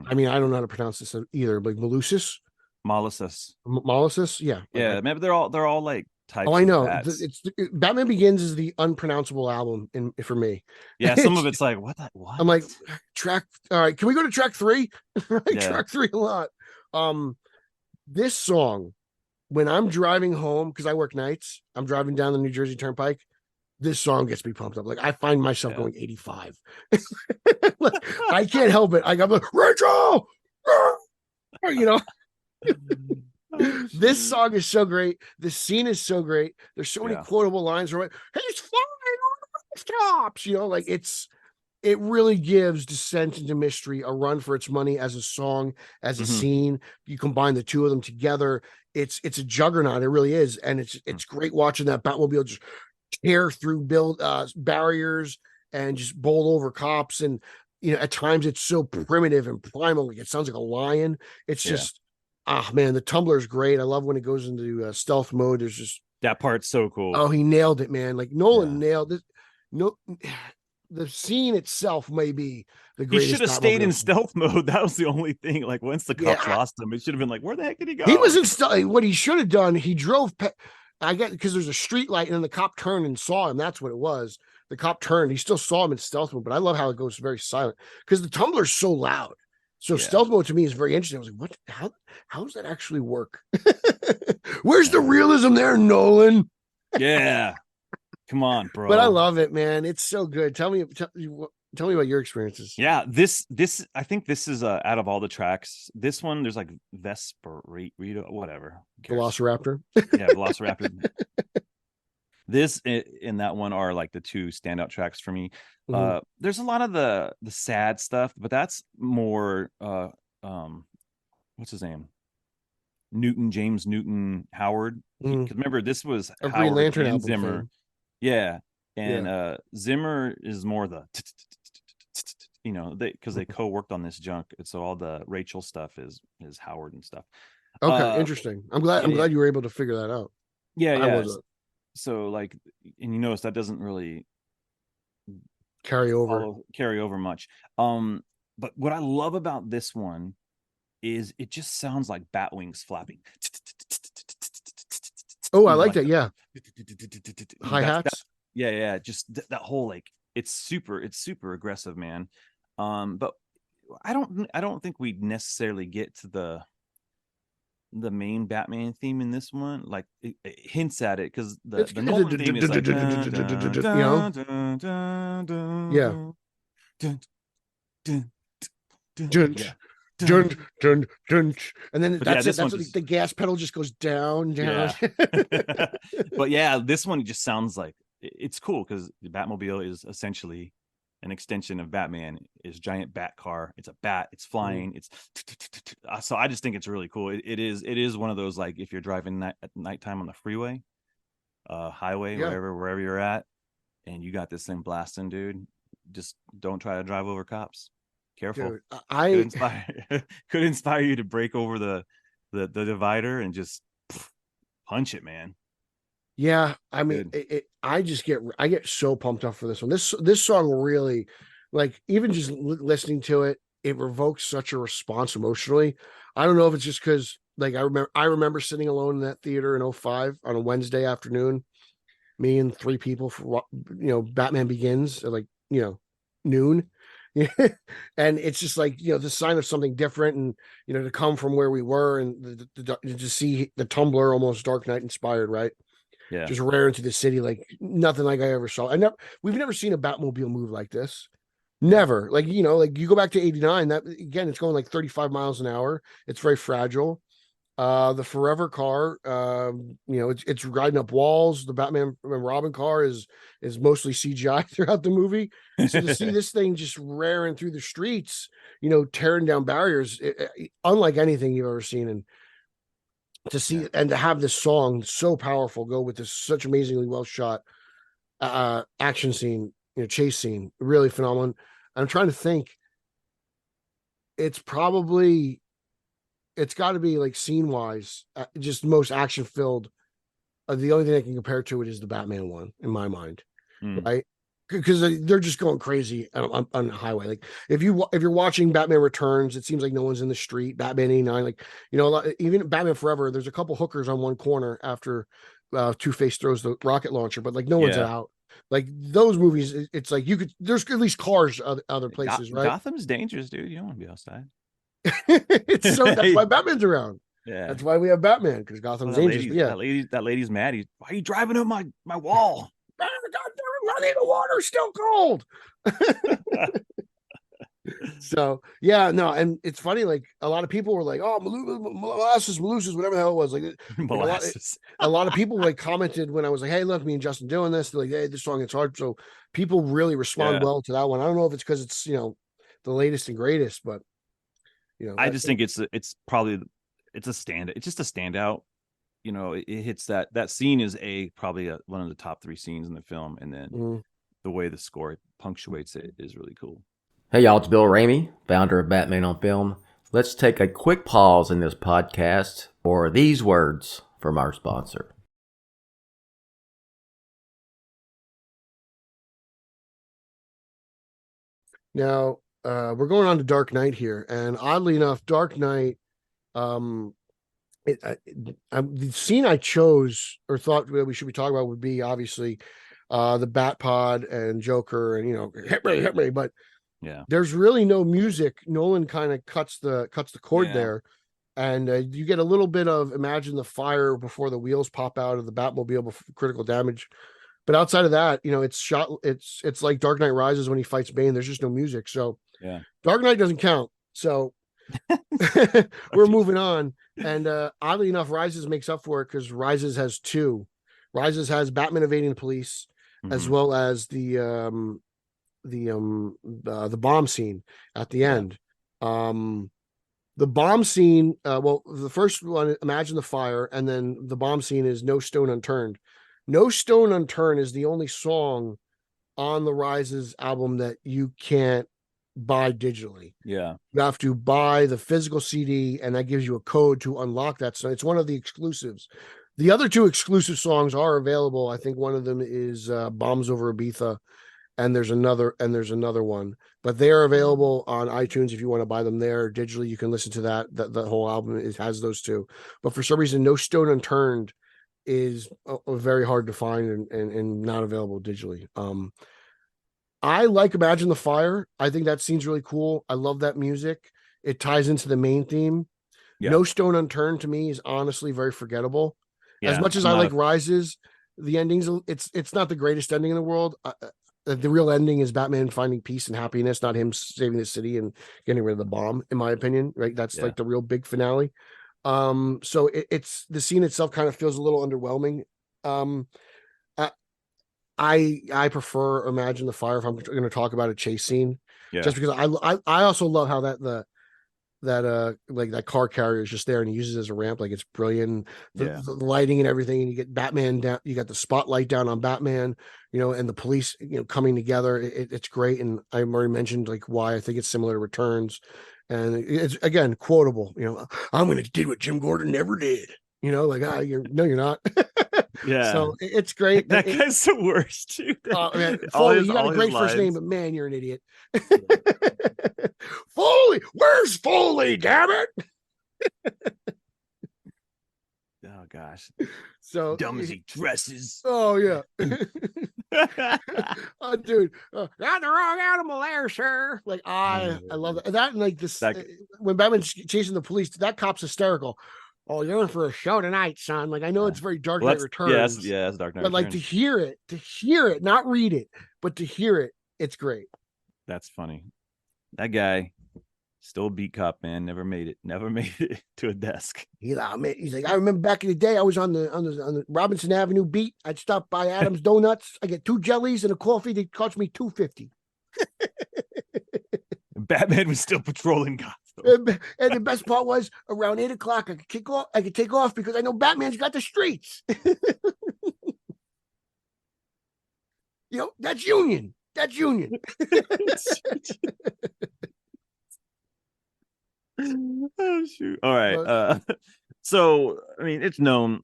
Speaker 5: I mean, I don't know how to pronounce this either, but Malusis, yeah.
Speaker 6: Maybe they're all like types.
Speaker 5: Oh, I know. It's Batman Begins is the unpronounceable album for me.
Speaker 6: Yeah, some of it's like what.
Speaker 5: I'm like, track. All right, can we go to track 3? Track 3 a lot. This song, when I'm driving home, because I work nights, I'm driving down the New Jersey Turnpike. This song gets me pumped up. Like I find myself going 85. Like, I can't help it. I'm like, Rachel, This song is so great. The scene is so great. There's so many quotable lines. Right? He's flying on the rooftops. Like it really gives Descent into Mystery a run for its money as a song, as a scene. You combine the two of them together. It's a juggernaut. It really is. And it's great watching that Batmobile just tear through barriers and just bowl over cops. And, at times it's so primitive and primal. Like it sounds like a lion. It's just, man, the Tumbler is great. I love when it goes into stealth mode. There's just
Speaker 6: that part's so cool.
Speaker 5: Oh, he nailed it, man. Like Nolan nailed it. No, the scene itself may be the greatest.
Speaker 6: He should have stayed in stealth mode. That was the only thing. Like once the cops lost him, it should have been like, where the heck did he go?
Speaker 5: He was in stealth. What he should have done, he drove I get because there's a street light and then the cop turned and saw him. That's what it was. The cop turned. He still saw him in stealth mode, but I love how it goes very silent because the tumbler's so loud. So stealth mode to me is very interesting. I was like, what? How does that actually work? Where's the realism there, Nolan?
Speaker 6: Yeah. Come on, bro.
Speaker 5: But I love it, man. It's so good. Tell me about your experiences.
Speaker 6: Yeah, this I think this is out of all the tracks, this one there's like Vesper, Rita, whatever.
Speaker 5: Velociraptor.
Speaker 6: Yeah, Velociraptor. This and that one are like the two standout tracks for me. There's a lot of the sad stuff, but that's more what's his name? James Newton Howard. Because remember, this was
Speaker 5: a
Speaker 6: Howard
Speaker 5: Green Lantern
Speaker 6: and
Speaker 5: album
Speaker 6: Zimmer.
Speaker 5: thing.
Speaker 6: Yeah. And Zimmer is more the because they co-worked on this junk, and so all the Rachel stuff is Howard and stuff.
Speaker 5: Okay, interesting. I'm glad you were able to figure that out.
Speaker 6: Yeah. So like, and you notice that doesn't really
Speaker 5: carry over
Speaker 6: much. But what I love about this one is it just sounds like bat wings flapping.
Speaker 5: Oh, I like that. Yeah. Hi-hats.
Speaker 6: Yeah. Just that whole, like, it's super aggressive, man. But I don't think we necessarily get to the main Batman theme in this one. Like it hints at it because the Nolan theme is like,
Speaker 5: and then that's it. That's the gas pedal just goes down.
Speaker 6: Yeah. But yeah, this one just sounds like it's cool because the Batmobile is essentially an extension of Batman. Is giant bat car. It's a bat. It's flying. It's so I just think it's really cool. It is one of those, like, if you're driving at nighttime on the freeway, highway, wherever you're at, and you got this thing blasting, dude, just don't try to drive over cops. Careful.
Speaker 5: Dude,
Speaker 6: could inspire you to break over the divider and just punch it, man.
Speaker 5: Yeah, I mean, I get so pumped up for this one. This song really, like, even just listening to it, it revokes such a response emotionally. I don't know if it's just because, like, I remember sitting alone in that theater in 2005 on a Wednesday afternoon, me and three people for Batman Begins at, like, noon. And it's just like, the sign of something different, and to come from where we were and to see the Tumblr almost Dark Knight inspired, right?
Speaker 6: Yeah,
Speaker 5: just rare into the city, like nothing like I ever saw. We've never seen a Batmobile move like this. Never. Like, like you go back to 89, that again, it's going like 35 miles an hour. It's very fragile. The Forever car, it's riding up walls. The Batman and Robin car is mostly CGI throughout the movie. So to see this thing just raring through the streets, tearing down barriers, unlike anything you've ever seen. And to see and to have this song so powerful go with this such amazingly well shot action scene, chase scene, really phenomenal. I'm trying to think. It's got to be, like, scene wise, just most action filled. The only thing I can compare to it is the Batman one in my mind, right? Because they're just going crazy on the highway. Like, if you're watching Batman Returns, it seems like no one's in the street. Batman 89, like, even Batman Forever, there's a couple hookers on one corner after Two-Face throws the rocket launcher, but like no one's out. Like those movies, it's like there's at least cars other places, right?
Speaker 6: Gotham's dangerous, dude. You don't want to be outside.
Speaker 5: That's why Batman's around.
Speaker 6: Yeah,
Speaker 5: that's why we have Batman, because Gotham's dangerous.
Speaker 6: That lady's mad. Why are you driving up my wall?
Speaker 5: The water's still cold. So and it's funny, like, a lot of people were like, oh, molasses, whatever the hell it was, like molasses. A lot of people like commented when I was like, hey, look, me and Justin doing this, they're like, hey, this song, it's hard. So people really respond well to that one. I don't know if it's because it's the latest and greatest, but
Speaker 6: I just think it's probably a stand. It's just a standout. It hits that scene is probably one of the top 3 scenes in the film, and then the way the score punctuates it is really cool.
Speaker 7: Hey y'all, it's Bill Ramey, founder of Batman on Film. Let's take a quick pause in this podcast for these words from our sponsor.
Speaker 5: Now, we're going on to Dark Knight here, and oddly enough, Dark Knight, The scene I chose or thought that we should be talking about would be obviously the Bat Pod and Joker, and hit me, but
Speaker 6: Yeah.
Speaker 5: there's really no music. Nolan kind of cuts the cord there, and you get a little bit of Imagine the Fire before the wheels pop out of the Batmobile before critical damage. But outside of that, it's shot. It's like Dark Knight Rises when he fights Bane. There's just no music, so
Speaker 6: Yeah.
Speaker 5: Dark Knight doesn't count. So we're moving on. And oddly enough, Rises makes up for it because Rises has two. Rises has Batman evading the police, as well as the bomb scene at the end. The bomb scene, the first one, Imagine the Fire, and then the bomb scene is No Stone Unturned. No Stone Unturned is the only song on the Rises album that you can't buy digitally.
Speaker 6: Yeah.
Speaker 5: You have to buy the physical CD, and that gives you a code to unlock that. So it's one of the exclusives. The other two exclusive songs are available. I think one of them is Bombs Over Ibiza, and there's another one, but they are available on iTunes if you want to buy them there digitally. You can listen to that. The whole album has those two, but for some reason, No Stone Unturned is very hard to find and not available digitally. I like Imagine the Fire. I think that scene's really cool. I love that music. It ties into the main theme.
Speaker 6: Yeah.
Speaker 5: No Stone Unturned to me is honestly very forgettable.
Speaker 6: Yeah,
Speaker 5: as much as I like Rises, the endings, it's not the greatest ending in the world. The real ending is Batman finding peace and happiness, not him saving the city and getting rid of the bomb, in my opinion. Right? That's like the real big finale. So it's the scene itself kind of feels a little underwhelming. I prefer Imagine the Fire if I'm going to talk about a chase scene, just because I also love how that car carrier is just there and he uses it as a ramp. Like, it's brilliant. The lighting and everything, and you get Batman down, you got the spotlight down on Batman, and the police, coming together. It's great. And I already mentioned like why I think it's similar to Returns, and it's again quotable. I'm going to do what Jim Gordon never did. Like, you're not.
Speaker 6: Yeah.
Speaker 5: So it's great.
Speaker 6: That guy's the worst, too.
Speaker 5: Man, Foley, you got a great first name, but man, you're an idiot. Foley, where's Foley? Damn it!
Speaker 6: Oh gosh.
Speaker 5: So
Speaker 6: dumb as he dresses.
Speaker 5: Oh yeah. Oh, dude, got the wrong animal there, sir. Like, I love that. And like this, when Batman's chasing the police, that cop's hysterical. Oh, you're in for a show tonight, son. Like, I know it's very Dark Knight Returns.
Speaker 6: Yeah, it's Dark Knight
Speaker 5: But like, to hear it, not read it, but to hear it, it's great.
Speaker 6: That's funny. That guy, still a beat cop, man. Never made it to a desk.
Speaker 5: He's like, I remember back in the day, I was on the Robinson Avenue beat. I'd stop by Adam's Donuts. I get 2 jellies and a coffee that cost me $2.50.
Speaker 6: Batman was still patrolling Gotham.
Speaker 5: And the best part was around 8:00, I could take off because I know Batman's got the streets. That's Union. That's Union.
Speaker 6: Oh shoot. All right. So I mean, it's known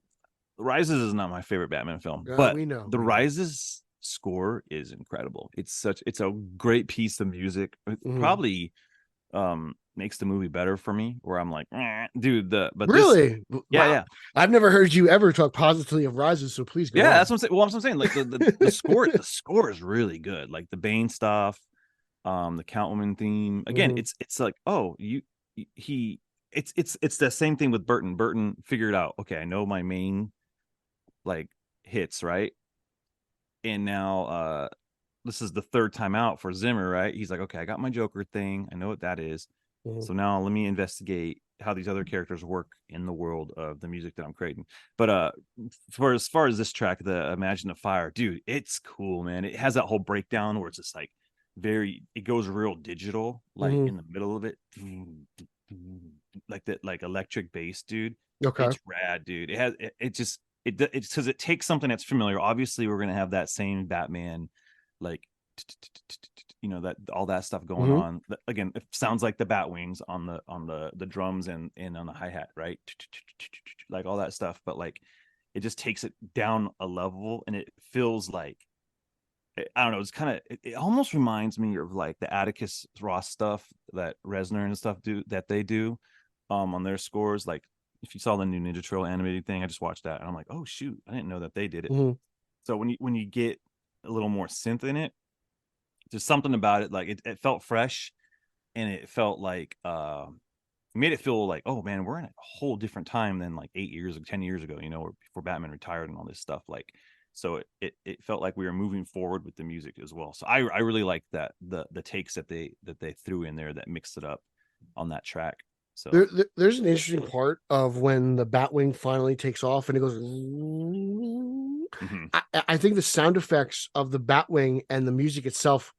Speaker 6: Rises is not my favorite Batman film, but
Speaker 5: we know
Speaker 6: the Rises score is incredible. It's a great piece of music. It probably makes the movie better for me, where I'm like, dude,
Speaker 5: really?
Speaker 6: Yeah.
Speaker 5: I've never heard you ever talk positively of Rises, so please go on.
Speaker 6: That's what I'm saying. Well, that's what I'm saying. Like the score is really good. Like the Bane stuff, the Catwoman theme. Again, it's like, it's the same thing with Burton. Burton figured out, okay, I know my main like hits, right? And now this is the third time out for Zimmer, right? He's like, okay, I got my Joker thing. I know what that is. So now let me investigate how these other characters work in the world of the music that I'm creating. But for as far as this track, the Imagine the Fire, dude, it's cool, man. It has that whole breakdown where it's just like it goes real digital, like in the middle of it, like that, like electric bass, dude.
Speaker 5: Okay,
Speaker 6: it's rad, dude. It's because it takes something that's familiar. Obviously, we're gonna have that same Batman, like, that all that stuff going on. Again, it sounds like the bat wings on the drums and on the hi-hat, right? Like all that stuff, but like it just takes it down a level, and it feels like, I don't know, it's kind of, it almost reminds me of like the Atticus Ross stuff that Reznor and stuff do on their scores, like if you saw the new Ninja Turtle animated thing, I just watched that and I'm like, oh shoot, I didn't know that they did it.
Speaker 5: Mm-hmm.
Speaker 6: So when you get a little more synth in it, there's something about it, like it felt fresh, and it felt like made it feel like, oh man, we're in a whole different time than like 8 years or 10 years ago, you know, or before Batman retired and all this stuff. Like, so it felt like we were moving forward with the music as well. So I really like that the takes that they threw in there that mixed it up on that track. So
Speaker 5: there's an interesting part of when the Batwing finally takes off and it goes.
Speaker 6: mm-hmm.
Speaker 5: I think the sound effects of the Batwing and the music itself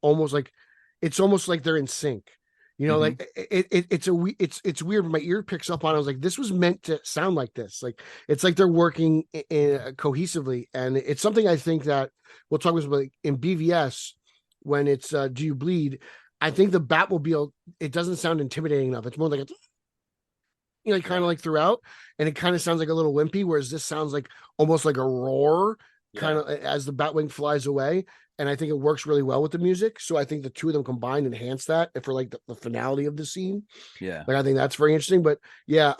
Speaker 5: it's almost like they're in sync. You know,
Speaker 6: Mm-hmm.
Speaker 5: like it's weird. My ear picks up on it. I was like, this was meant to sound like this. Like it's like they're working cohesively, and it's something I think that we'll talk about in BVS when it's Do You Bleed. I think the Batmobile, it doesn't sound intimidating enough. It's more like kind of like throughout, and it kind of sounds like a little wimpy, whereas this sounds like almost like a roar, kind of as the Batwing flies away. And I think it works really well with the music. So I think the two of them combined enhance that for like the finality of the scene.
Speaker 6: Yeah.
Speaker 5: Like I think that's very interesting. But yeah,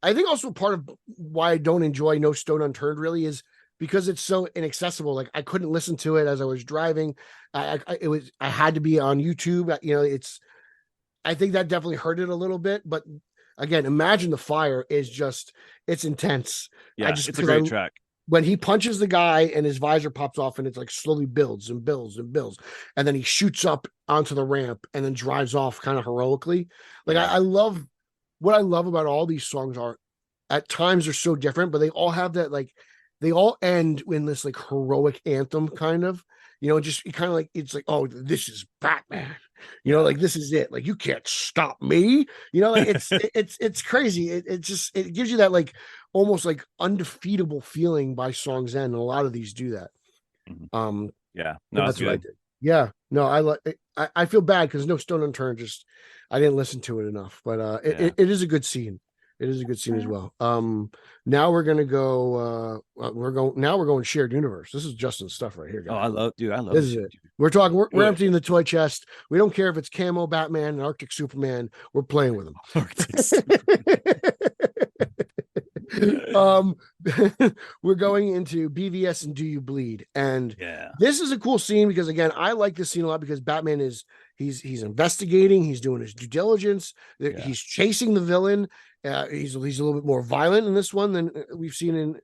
Speaker 5: I think also part of why I don't enjoy No Stone Unturned really is because it's so inaccessible. Like I couldn't listen to it as I was driving. I had to be on YouTube. You know, I think that definitely hurt it a little bit. But again, Imagine the Fire is it's intense.
Speaker 6: Yeah, it's a great track.
Speaker 5: When he punches the guy and his visor pops off and it's like slowly builds and builds and builds, and then he shoots up onto the ramp and then drives off kind of heroically. Like I love what I love about all these songs are at times they're so different, but they all have that, like they all end in this like heroic anthem kind of, you know, just kind of like, it's like, oh, this is Batman, you know, like this is it. Like you can't stop me, you know, like it's crazy. It just, it gives you that like almost like undefeatable feeling by song's end. And a lot of these do that.
Speaker 6: Yeah, no,
Speaker 5: that's
Speaker 6: good.
Speaker 5: what I did. Yeah, no, I feel bad because No Stone Unturned, just I didn't listen to it enough, but it is a good scene. It is a good scene as well. Now we're gonna go. We're going shared universe. This is Justin's stuff right here, guys.
Speaker 6: Oh, I love
Speaker 5: this. Is it. We're talking. We're emptying the toy chest. We don't care if it's Camo Batman and Arctic Superman. We're playing with them. We're going into BVS and Do You Bleed, and this is a cool scene because again I like this scene a lot because Batman is he's investigating, he's doing his due diligence, he's chasing the villain. He's a little bit more violent in this one than we've seen in.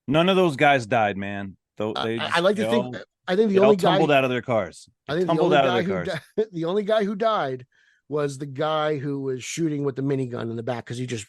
Speaker 6: None of those guys died, man.
Speaker 5: I like to think. I think the only guy
Speaker 6: tumbled out of their cars.
Speaker 5: I think the only guy who died was the guy who was shooting with the minigun in the back because he just.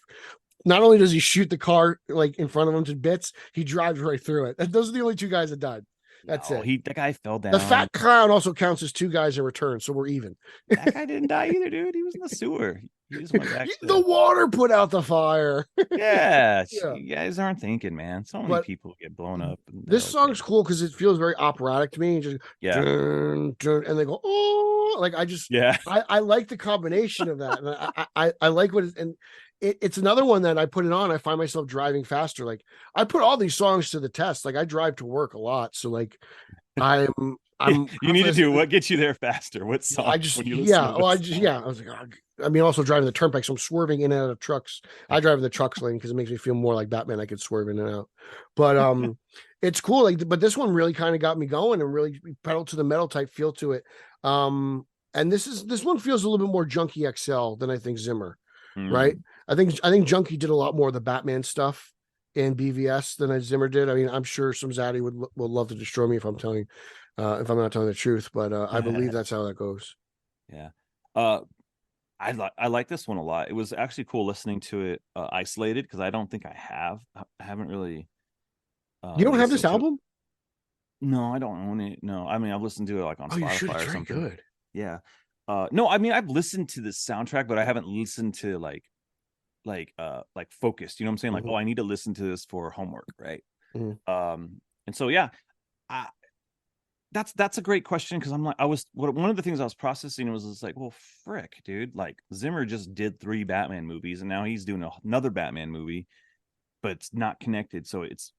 Speaker 5: Not only does he shoot the car like in front of him to bits, he drives right through it. Those are the only two guys that died. That's it.
Speaker 6: The guy fell down.
Speaker 5: The fat clown also counts as two guys in return, so we're even.
Speaker 6: That guy didn't die either, dude. He was in the sewer. He just went back.
Speaker 5: The water put out the fire.
Speaker 6: Yeah, you guys aren't thinking, man. So many people get blown up.
Speaker 5: This song's cool because it feels very operatic to me. Just dun, dun, and they go, oh, like I like the combination of that, and I like what it, and. It's another one that I put it on. I find myself driving faster. Like I put all these songs to the test. Like I drive to work a lot. So like I'm
Speaker 6: you need to do what gets you there faster. What song?
Speaker 5: I was like, I mean, also driving the turnpike. So I'm swerving in and out of trucks. I drive in the trucks lane because it makes me feel more like Batman. I could swerve in and out. But it's cool. Like, but this one really kind of got me going and really pedal to the metal type feel to it. And this one feels a little bit more Junkie XL than I think Zimmer. Right. I think Junkie did a lot more of the Batman stuff in BVS than Zimmer did. I mean, I'm sure some Zaddy will love to destroy me if I'm not telling the truth, but I believe that's how that goes.
Speaker 6: Yeah. I like this one a lot. It was actually cool listening to it isolated because I don't think I haven't really.
Speaker 5: You don't have this album?
Speaker 6: No, I don't own it. No, I mean I've listened to it like on Spotify
Speaker 5: you should. It's
Speaker 6: or
Speaker 5: very
Speaker 6: something.
Speaker 5: good.
Speaker 6: Yeah. No, I mean I've listened to the soundtrack, but I haven't listened to like focused. You know what I'm saying? Like, I need to listen to this for homework, right? And so that's a great question because I'm like one of the things I was processing was like, well, frick, dude, like Zimmer just did 3 Batman movies and now he's doing another Batman movie, but it's not connected. So it's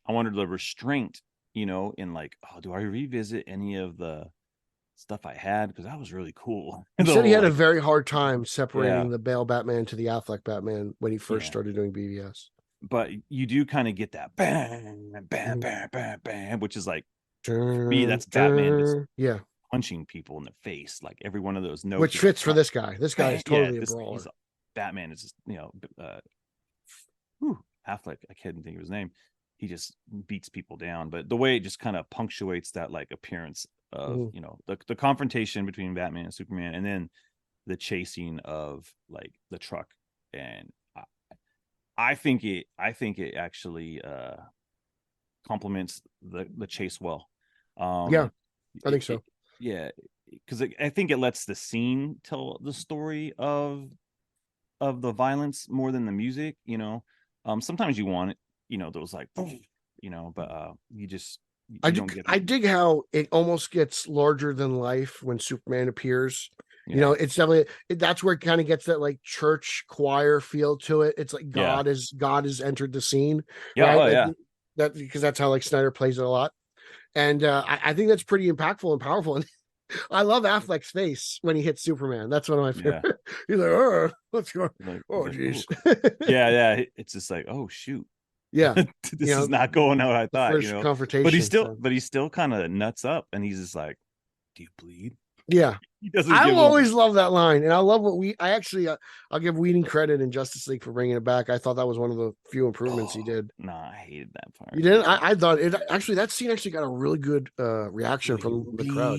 Speaker 6: I wondered the restraint, you know, in like, oh, do I revisit any of the stuff I had because that was really cool.
Speaker 5: He said he had a very hard time separating the Bale Batman to the Affleck Batman when he first started doing BVS.
Speaker 6: but you do kind of get that bang, bam, bam, bam, bam, which is like, for me, that's Batman just punching people in the face. Like every one of those notes,
Speaker 5: which fits for this guy. This guy is totally a brawler.
Speaker 6: Batman is just, Affleck, I couldn't think of his name. He just beats people down, but the way it just kind of punctuates that like appearance of the confrontation between Batman and Superman, and then the chasing of like the truck, and I think it actually complements the chase well.
Speaker 5: I think so.
Speaker 6: Because I think it lets the scene tell the story of the violence more than the music. Sometimes you want it, those like, but you just. I
Speaker 5: dig how it almost gets larger than life when Superman appears. It's definitely that's where it kind of gets that like church choir feel to it. It's like God has entered the scene. Right? That because that's how like Snyder plays it a lot. And I think that's pretty impactful and powerful. And I love Affleck's face when he hits Superman. That's one of my favorite. He's like, oh, let's go.
Speaker 6: Like,
Speaker 5: oh, jeez.
Speaker 6: Yeah. It's just like, oh, shoot.
Speaker 5: Yeah.
Speaker 6: This is not going how I thought.
Speaker 5: First confrontation.
Speaker 6: But he's still kind of nuts up, and he's just like, do you bleed?
Speaker 5: Yeah. I always love that line. And I love I'll give Whedon credit in Justice League for bringing it back. I thought that was one of the few improvements he did.
Speaker 6: No, I hated that part.
Speaker 5: You didn't? I thought it actually, that scene actually got a really good reaction from the crowd.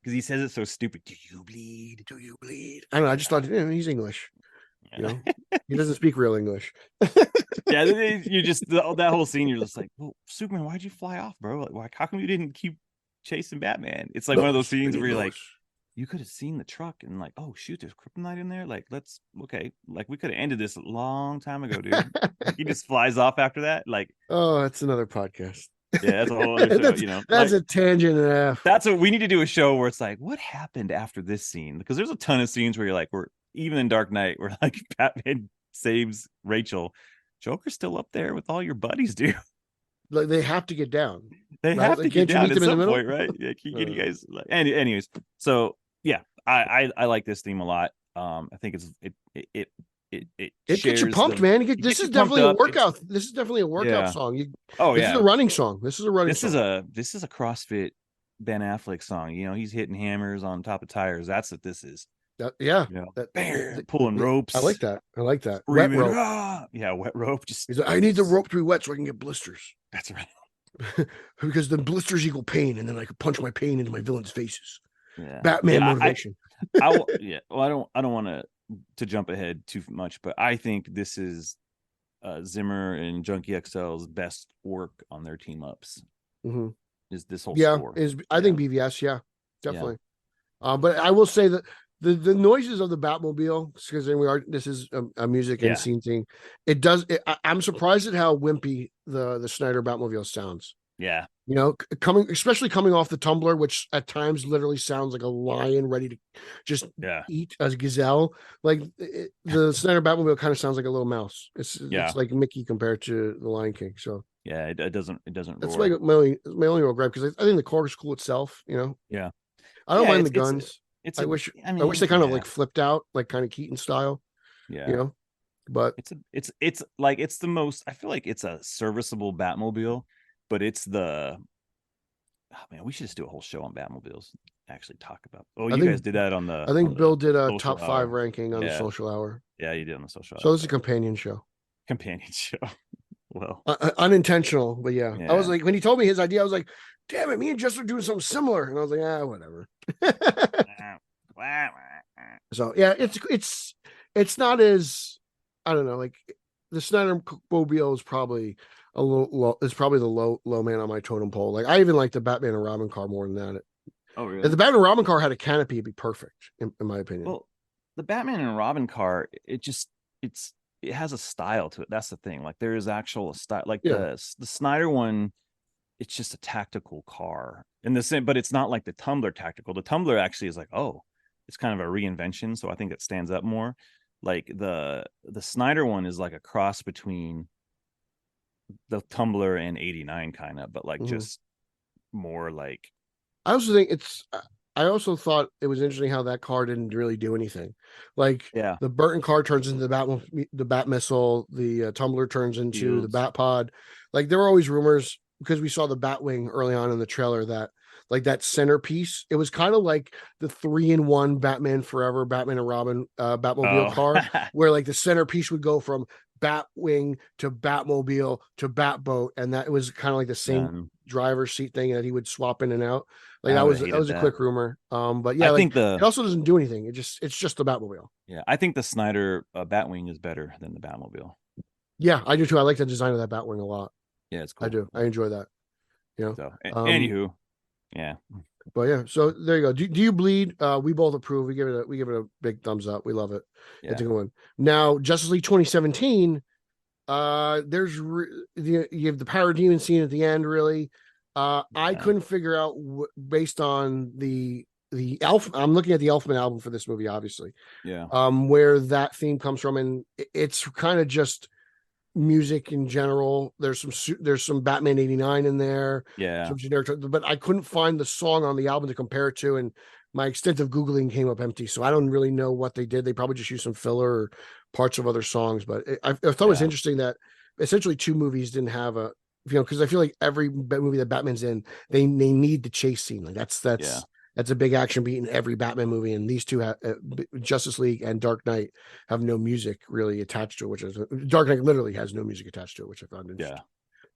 Speaker 6: Because he says it so stupid. Do you bleed? Do you bleed?
Speaker 5: I don't know. I just thought he's English. He doesn't speak real English.
Speaker 6: You just that whole scene. You're just like, well, Superman, why'd you fly off, bro? Like, how come you didn't keep chasing Batman? It's like one of those scenes where you're like, you could have seen the truck and like, oh shoot, there's kryptonite in there. Like, like we could have ended this a long time ago, dude. He just flies off after that. Like,
Speaker 5: oh, that's another podcast.
Speaker 6: Yeah, that's a whole other show.
Speaker 5: That's a tangent and a half.
Speaker 6: That's what we need to do, a show where it's like, what happened after this scene? Because there's a ton of scenes where you're like, even in Dark Knight, where like Batman saves Rachel, Joker's still up there with all your buddies, dude.
Speaker 5: Like they have to get down.
Speaker 6: They have to get down at some point, right? Yeah, can you guys like anyways. So yeah, I like this theme a lot. I think it
Speaker 5: gets you pumped, man. This is definitely a workout. This is definitely a workout song. This is a running song. This is a running song.
Speaker 6: This is a CrossFit Ben Affleck song. He's hitting hammers on top of tires. That's what this is.
Speaker 5: Pulling
Speaker 6: ropes.
Speaker 5: I like that. Wet rope.
Speaker 6: Wet rope.
Speaker 5: He's like, I need the rope to be wet so I can get blisters.
Speaker 6: That's right.
Speaker 5: Because then blisters equal pain, and then I can punch my pain into my villains' faces.
Speaker 6: Yeah.
Speaker 5: Batman motivation.
Speaker 6: I don't want to jump ahead too much, but I think this is Zimmer and Junkie XL's best work on their team ups.
Speaker 5: Mm-hmm.
Speaker 6: Is this whole score?
Speaker 5: I think BVS, definitely. But I will say that the noises of the Batmobile, because this is a music and scene thing. I'm surprised at how wimpy the Snyder Batmobile sounds.
Speaker 6: Yeah.
Speaker 5: Especially coming off the Tumbler, which at times literally sounds like a lion ready to just eat a gazelle. Like the Snyder Batmobile kind of sounds like a little mouse. It's like Mickey compared to the Lion King. So
Speaker 6: yeah, it doesn't.
Speaker 5: That's my only real gripe, because I think the car is cool itself.
Speaker 6: Yeah.
Speaker 5: I don't mind the guns. I wish they kind of like flipped out, like kind of Keaton style.
Speaker 6: Yeah.
Speaker 5: But
Speaker 6: it's like it's the most. I feel like it's a serviceable Batmobile. But it's we should just do a whole show on Batmobiles. Actually talk about. You guys did that on the.
Speaker 5: I think Bill did a top 5 ranking on the Social Hour.
Speaker 6: Yeah, you did on the Social Hour.
Speaker 5: So it's a companion show.
Speaker 6: Well,
Speaker 5: unintentional, but yeah. I was like, when he told me his idea, I was like, damn it, me and Jess are doing something similar, and I was like, whatever. So yeah, it's not as, I don't know, like the Snyder Mobile is probably a little low. It's probably the low man on my totem pole. Like I even like the Batman and Robin car more than that.
Speaker 6: Oh really?
Speaker 5: If the Batman and Robin car had a canopy, it'd be perfect, in my opinion.
Speaker 6: Well, the Batman and Robin car, it has a style to it. That's the thing. Like there is actual style. Like the Snyder one, it's just a tactical car in the same, but it's not like the Tumbler tactical. The Tumbler actually is like, it's kind of a reinvention. So I think it stands up more. Like the Snyder one is like a cross between the Tumbler and 89 kind of, but like just more like.
Speaker 5: I also think I also thought it was interesting how that car didn't really do anything. Like
Speaker 6: Yeah.
Speaker 5: the Burton car turns into the Bat missile, the Tumbler turns into the Bat pod. Like there were always rumors because we saw the Batwing early on in the trailer that like that centerpiece, it was kind of like the 3-in-1 Batman Forever, Batman and Robin Batmobile car, where like the centerpiece would go from Batwing to Batmobile to Batboat, and that was kind of like the same driver's seat thing that he would swap in and out. Like that was a quick rumor. But yeah,
Speaker 6: I
Speaker 5: like
Speaker 6: think
Speaker 5: it also doesn't do anything. It's just the Batmobile.
Speaker 6: Yeah, I think the Snyder Batwing is better than the Batmobile.
Speaker 5: Yeah, I do too. I like the design of that Batwing a lot.
Speaker 6: Yeah, it's cool.
Speaker 5: I do. I enjoy that. You know.
Speaker 6: So, anywho, yeah.
Speaker 5: But yeah, so there you go. Do you bleed? We both approve. We give it a big thumbs up. We love it.
Speaker 6: Yeah.
Speaker 5: It's a good one. Now, Justice League 2017. There's you have the parademon scene at the end. Really, I couldn't figure out based on the Elf. I'm looking at the Elfman album for this movie, obviously.
Speaker 6: Yeah.
Speaker 5: Where that theme comes from, and it's kind of just music in general. There's some Batman 89 in there.
Speaker 6: Yeah.
Speaker 5: Some generic, but I couldn't find the song on the album to compare it to, and my extensive Googling came up empty. So I don't really know what they did. They probably just used some filler or parts of other songs. But I thought it was interesting that essentially two movies didn't have a, because I feel like every movie that Batman's in, they need the chase scene. Like that's a big action beat in every Batman movie, and these two have Justice League and Dark Knight have no music really attached to it, which is Dark Knight literally has no music attached to it, which I found interesting. Yeah.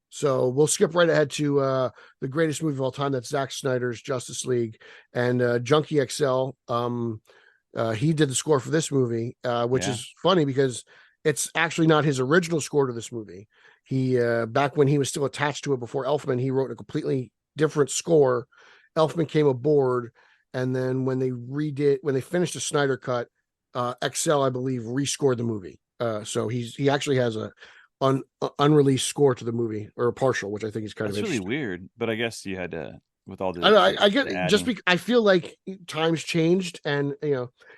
Speaker 5: So we'll skip right ahead to the greatest movie of all time. That's Zack Snyder's Justice League, and Junkie XL. He did the score for this movie, which is funny because it's actually not his original score to this movie. He back when he was still attached to it before Elfman, he wrote a completely different score. Elfman came aboard, and then when they finished the Snyder cut, XL, I believe, rescored the movie. So he actually has a unreleased score to the movie, or a partial, which I think is kind of
Speaker 6: really weird. But I guess you had to, with all the.
Speaker 5: I get just because I feel like times changed, and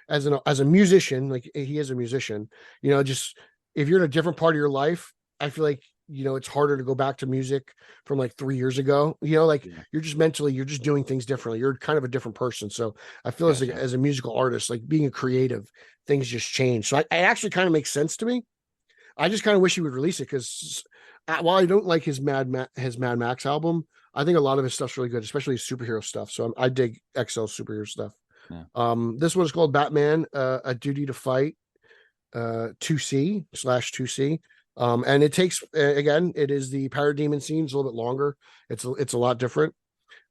Speaker 5: as a musician, like he is a musician, just if you're in a different part of your life, I feel like it's harder to go back to music from like 3 years ago. You're just mentally, you're just doing things differently. You're kind of a different person. So I feel as a musical artist, like being a creative, things just change. So it actually kind of makes sense to me. I just kind of wish he would release it, because while I don't like his Mad Max album, I think a lot of his stuff's really good, especially his superhero stuff. So I dig XL's superhero stuff. Yeah. This one is called Batman, A Duty to Fight, 2C/2C. And it takes, again, it is the parademon scene. It's a little bit longer. It's a lot different.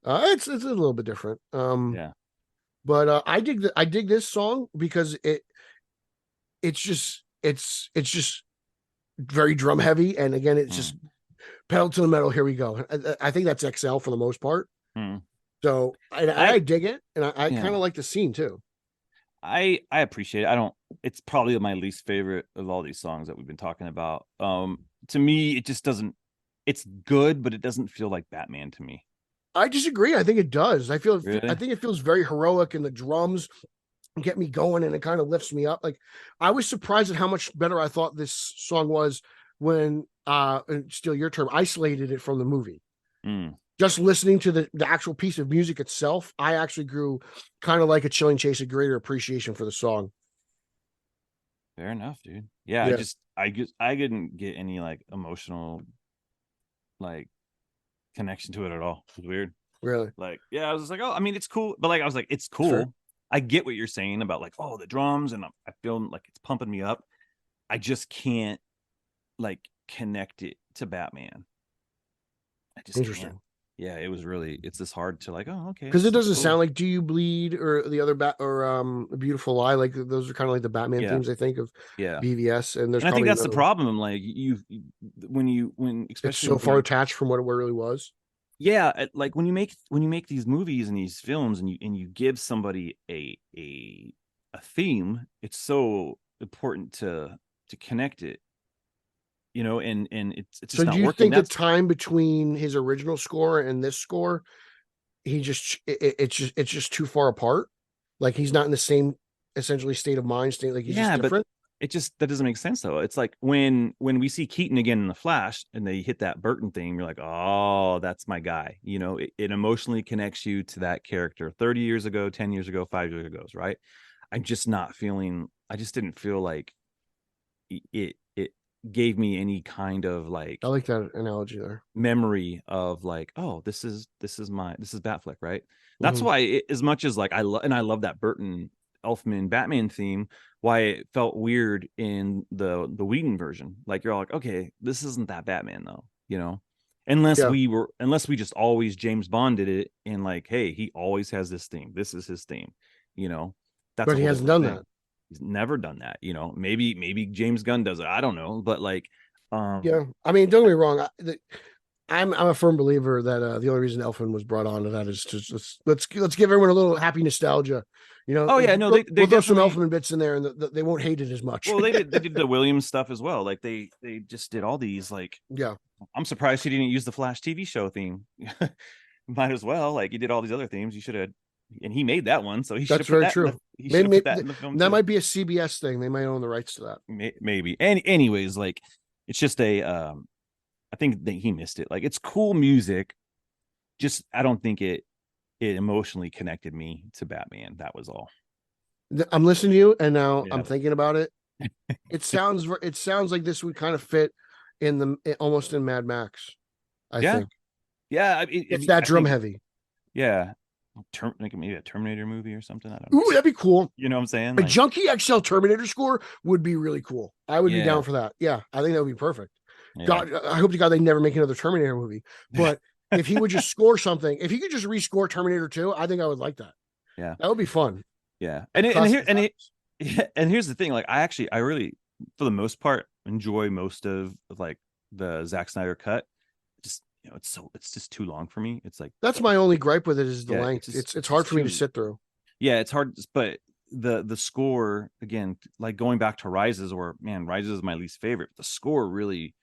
Speaker 5: It's a little bit different. But I dig this song because it's just very drum heavy, and again, it's just pedal to the metal. Here we go. I think that's XL for the most part. So I dig it, and I kind of like the scene too.
Speaker 6: I appreciate it. It's probably my least favorite of all these songs that we've been talking about. To me, it just doesn't, it's good, but it doesn't feel like Batman to me.
Speaker 5: I disagree. I think it does. I think it feels very heroic, and the drums get me going, and it kind of lifts me up. Like, I was surprised at how much better I thought this song was when steal your term, isolated it from the movie. Just listening to the actual piece of music itself, I actually grew kind of like a Chilling Chase, a greater appreciation for the song.
Speaker 6: Fair enough, dude. Yeah. I didn't get any like emotional like connection to it at all. It was weird.
Speaker 5: Really?
Speaker 6: Like, yeah, I was just like, oh, I mean, it's cool, but like I was like, it's cool. Sure. I get what you're saying about like, oh, the drums, and I feel like it's pumping me up. I just can't like connect it to Batman. I just can't. Yeah, it's just hard to like, oh, okay.
Speaker 5: Because it doesn't sound like Do You Bleed or the other A Beautiful Lie. Like those are kind of like the Batman themes, I think, of BVS. And
Speaker 6: I think that's the problem. Like when especially
Speaker 5: it's so far attached from what it really was.
Speaker 6: Yeah, like when you make these movies and these films, and you give somebody a theme, it's so important to connect it. And it's just not working. So do you think the
Speaker 5: time between his original score and this score, it's just too far apart? Like he's not in the same essentially state of mind, like he's just different?
Speaker 6: it just, that doesn't make sense though. It's like when we see Keaton again in the Flash and they hit that Burton theme, you're like, oh, that's my guy. You know, it emotionally connects you to that character 30 years ago, 10 years ago, 5 years ago, right? I'm just not feeling, I just didn't feel like it gave me any kind of like,
Speaker 5: I like that analogy there.
Speaker 6: memory of like, oh, this is Batfleck, right? That's
Speaker 5: Mhm.
Speaker 6: why as much as like I love that Burton Elfman Batman theme, why it felt weird in the Whedon version. Like you're like, okay, this isn't that Batman though, you know? Unless
Speaker 5: Yeah.
Speaker 6: we just always James Bonded it and like, hey, he always has this theme. This is his theme, you know. That's
Speaker 5: But
Speaker 6: a
Speaker 5: he
Speaker 6: whole
Speaker 5: hasn't
Speaker 6: different
Speaker 5: done
Speaker 6: thing.
Speaker 5: that.
Speaker 6: He's never done that, you know. Maybe James Gunn does it. I don't know, but like
Speaker 5: Yeah, I mean, don't get me wrong. I'm a firm believer that the only reason Elfman was brought on to that is just let's give everyone a little happy nostalgia. You know,
Speaker 6: oh yeah, no, they
Speaker 5: we'll throw some
Speaker 6: definitely,
Speaker 5: Elfman bits in there, and they won't hate it as much.
Speaker 6: well, they did the Williams stuff as well. Like they just did all these. Like
Speaker 5: Yeah,
Speaker 6: I'm surprised he didn't use the Flash TV show theme. Might as well. Like he did all these other themes. You should have, and he made that one, so he should
Speaker 5: that's
Speaker 6: have put
Speaker 5: very
Speaker 6: that.
Speaker 5: true.
Speaker 6: He should have
Speaker 5: Maybe,
Speaker 6: put that in the film
Speaker 5: that
Speaker 6: too.
Speaker 5: might be a CBS thing. They might own the rights to that.
Speaker 6: Maybe. And anyways, like it's just a. I think that he missed it. Like it's cool music. Just I don't think it emotionally connected me to Batman. That was all.
Speaker 5: I'm listening to you, and now
Speaker 6: Yeah.
Speaker 5: I'm thinking about it. It sounds like this would kind of fit in almost in Mad Max. I think.
Speaker 6: Yeah,
Speaker 5: It's that drum heavy.
Speaker 6: Yeah, like maybe a Terminator movie or something. I don't know.
Speaker 5: Ooh, that'd be cool.
Speaker 6: You know what I'm saying?
Speaker 5: A
Speaker 6: Like,
Speaker 5: Junkie XL Terminator score would be really cool. I would be down for that. Yeah, I think that would be perfect.
Speaker 6: yeah.
Speaker 5: God, I hope to God they never make another Terminator movie. But if he would just score something, if he could just rescore Terminator 2, I think I would like that.
Speaker 6: Yeah,
Speaker 5: that would be fun.
Speaker 6: Yeah, and here's the thing. Like, I really, for the most part, enjoy most of like the Zack Snyder cut. Just it's just too long for me. It's like
Speaker 5: that's my only gripe with it is the length. It's hard for me to sit through.
Speaker 6: Yeah, it's hard, but the score again, like going back to Rises, or man, Rises is my least favorite. The score really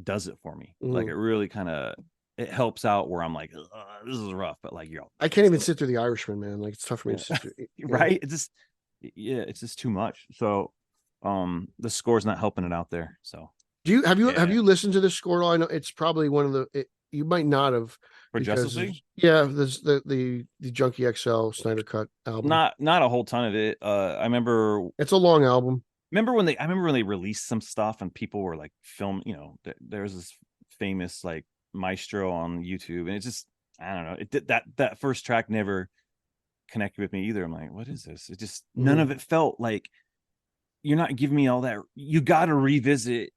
Speaker 6: does it for me. Like it really kind of it helps out where I'm like, this is rough, but like
Speaker 5: I can't even sit through The Irishman, man. Like it's tough for me to sit through.
Speaker 6: Right? It's just too much. So the score's not helping it out there. So
Speaker 5: have you listened to this score? I know it's probably one of the you might not have
Speaker 6: for Justice League.
Speaker 5: Yeah, there's the Junkie XL Snyder cut album.
Speaker 6: Not a whole ton of it. I remember
Speaker 5: it's a long album.
Speaker 6: I remember when they released some stuff and people were like film, there's this famous like maestro on YouTube, and it just, I don't know, it did that first track never connected with me either. I'm like, what is this? It just none of it felt like, you're not giving me all that. You got to revisit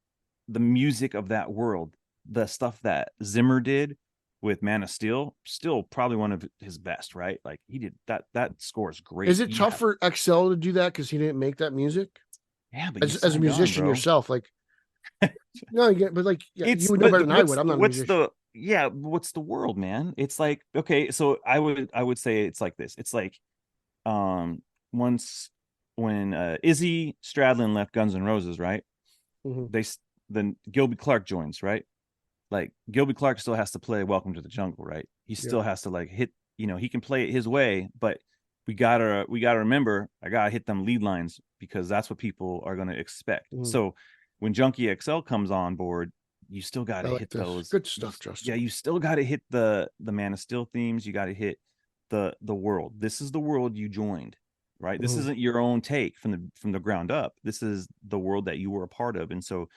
Speaker 6: the music of that world. The stuff that Zimmer did with Man of Steel, still probably one of his best, right? Like he did that score is great.
Speaker 5: Is it tough for XL to do that because he didn't make that music?
Speaker 6: Yeah, but
Speaker 5: as a musician yourself, like no, but like you would know better than I would. I'm not a musician.
Speaker 6: What's the world, man? It's like, okay, so I would say it's like this. It's like once when Izzy Stradlin left Guns N' Roses, right? Then Gilby Clarke joins, right? Like Gilby Clarke still has to play Welcome to the Jungle, right? He still has to like hit, he can play it his way, but we gotta remember, I gotta hit them lead lines because that's what people are gonna expect. So when Junkie XL comes on board, you still gotta hit those
Speaker 5: good stuff, Justin.
Speaker 6: Yeah, you still gotta hit the Man of Steel themes. You gotta hit the world. This is the world you joined, right? This isn't your own take from the ground up. This is the world that you were a part of, and so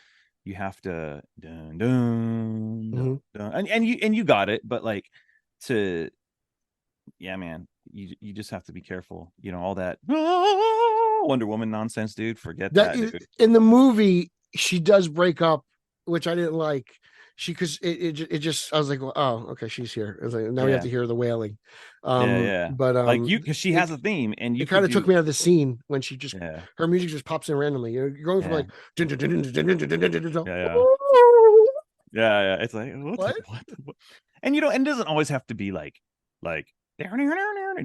Speaker 6: you have to dun, dun, dun, dun. And you got it, but like man, you just have to be careful. All that Wonder Woman nonsense, dude. Forget that, dude.
Speaker 5: In the movie, she does break up, which I didn't like. Because it just, I was like, well, oh, okay, she's here. I was like, now we have to hear the wailing. But
Speaker 6: like because she has a theme, and
Speaker 5: it kind of took me out of the scene when she just her music just pops in randomly. You're going from like
Speaker 6: it's like what? And and it doesn't always have to be like it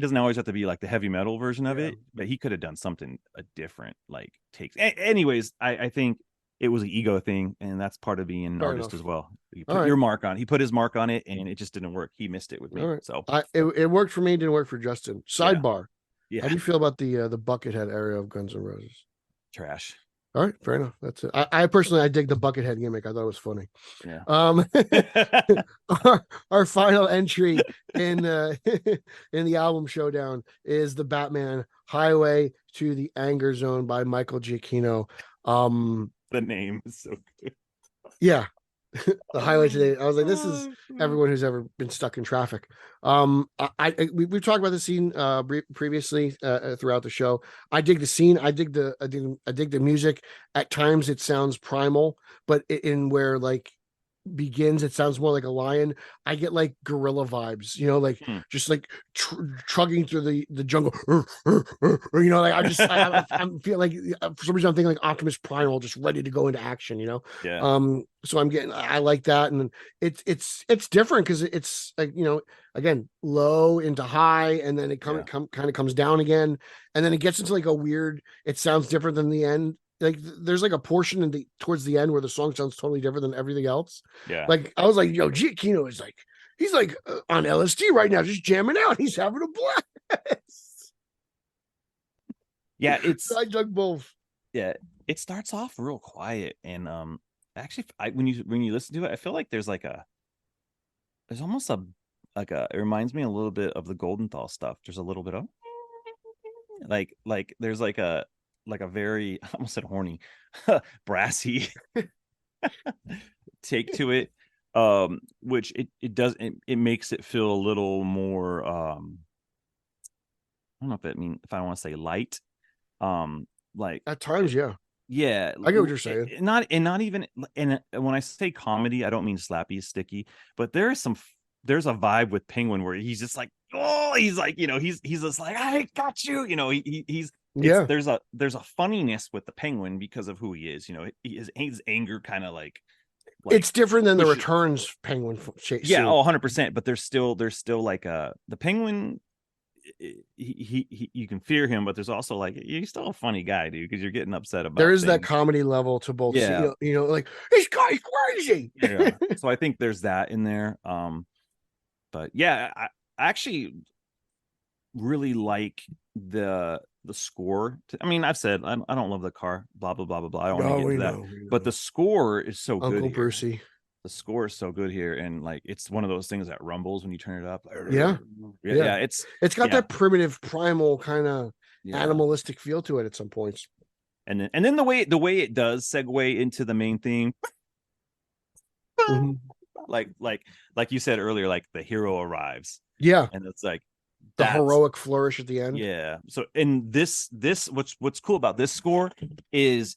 Speaker 6: doesn't always have to be like the heavy metal version of it, but he could have done something different, like takes. Anyways, I think it was an ego thing, and that's part of being an artist as well. You put your mark on. He put his mark on it, and it just didn't work. He missed it with me. So
Speaker 5: it worked for me. Didn't work for Justin. Sidebar.
Speaker 6: Yeah.
Speaker 5: How do you feel about the Buckethead area of Guns N' Roses?
Speaker 6: Trash.
Speaker 5: All right, fair enough. That's it. I personally, I dig the Buckethead gimmick. I thought it was funny.
Speaker 6: Yeah.
Speaker 5: Our final entry in in the album showdown is the Batman Highway to the Anger Zone by Michael Giacchino.
Speaker 6: The name is so good.
Speaker 5: Yeah. The highway today. I was like, this is everyone who's ever been stuck in traffic. We've talked about the scene previously throughout the show. I dig the scene. I dig the music. At times it sounds primal, but in where like begins, it sounds more like a lion. I get like gorilla vibes, like just like trugging through the jungle, like I feel like for some reason I'm thinking like Optimus Primal, just ready to go into action,
Speaker 6: Yeah.
Speaker 5: So I like that, and it's different because it's like, again, low into high, and then it kind of comes down again, and then it gets into like a weird, it sounds different than the end. Like there's like a portion towards the end where the song sounds totally different than everything else.
Speaker 6: Yeah.
Speaker 5: Like I was like, Giacchino is like, he's like on LSD right now, just jamming out. He's having a blast.
Speaker 6: Yeah,
Speaker 5: I dug both.
Speaker 6: Yeah, it starts off real quiet, and actually, when you listen to it, I feel like there's almost it reminds me a little bit of the Goldenthal stuff. There's a little bit of like there's like a very, I almost said horny, brassy take to it, which it makes it feel a little more I don't know if I want to say light, like
Speaker 5: at times, yeah,
Speaker 6: I
Speaker 5: get what you're saying.
Speaker 6: Not even, and when I say comedy, I don't mean slappy sticky, but there's a vibe with Penguin where he's just like, oh, he's like, he's just like, I got you, there's a funniness with the Penguin because of who he is, his anger kind of like
Speaker 5: it's different than the Returns Penguin chase.
Speaker 6: Yeah, 100%, but there's still like the Penguin, he you can fear him, but there's also like, he's still a funny guy, dude, because you're getting upset about
Speaker 5: there is
Speaker 6: things.
Speaker 5: that comedy level to both. Like this guy's crazy.
Speaker 6: Yeah. So I think there's that in there. But yeah, I actually really like the score. I mean, I've said I don't love the car, blah blah blah blah blah. I don't want to get into that, but the score is so good.
Speaker 5: Uncle Brucey.
Speaker 6: The score is so good here, and like it's one of those things that rumbles when you turn it up.
Speaker 5: Yeah.
Speaker 6: It's
Speaker 5: got that primitive, primal kind of animalistic feel to it at some points.
Speaker 6: And then the way it does segue into the main theme,
Speaker 5: mm-hmm.
Speaker 6: like you said earlier, like the hero arrives.
Speaker 5: Yeah,
Speaker 6: and it's like
Speaker 5: the heroic flourish at the end.
Speaker 6: Yeah. So in this what's cool about this score is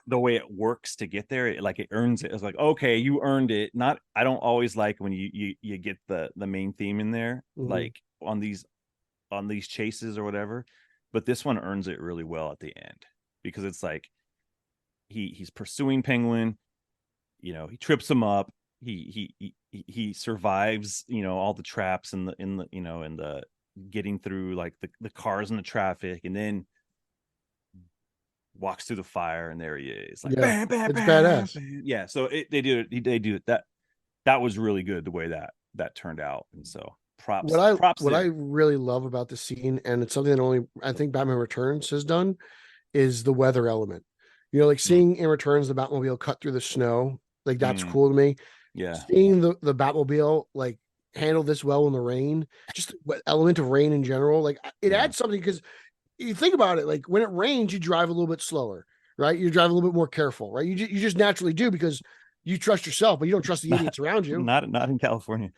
Speaker 6: the way it works to get there. It earns it. It's like, okay, you earned it. Not, I don't always like when you get the main theme in there, like on these chases or whatever, but this one earns it really well at the end, because it's like he's pursuing Penguin, he trips him up, he survives, all the traps and the getting through like the cars and the traffic, and then walks through the fire, and there he is, like bam, bam,
Speaker 5: it's
Speaker 6: bam,
Speaker 5: badass.
Speaker 6: bam. Yeah, so they do it. That was really good the way that turned out, and so props.
Speaker 5: What I really love about the scene, and it's something that only I think Batman Returns has done, is the weather element. Like seeing in Returns the Batmobile cut through the snow, like that's cool to me.
Speaker 6: Yeah,
Speaker 5: seeing the Batmobile like handle this well in the rain, just the element of rain in general, like it adds something, because you think about it, like when it rains, you drive a little bit slower, right? You drive a little bit more careful, right? You just naturally do, because you trust yourself, but you don't trust the idiots around you.
Speaker 6: Not in California.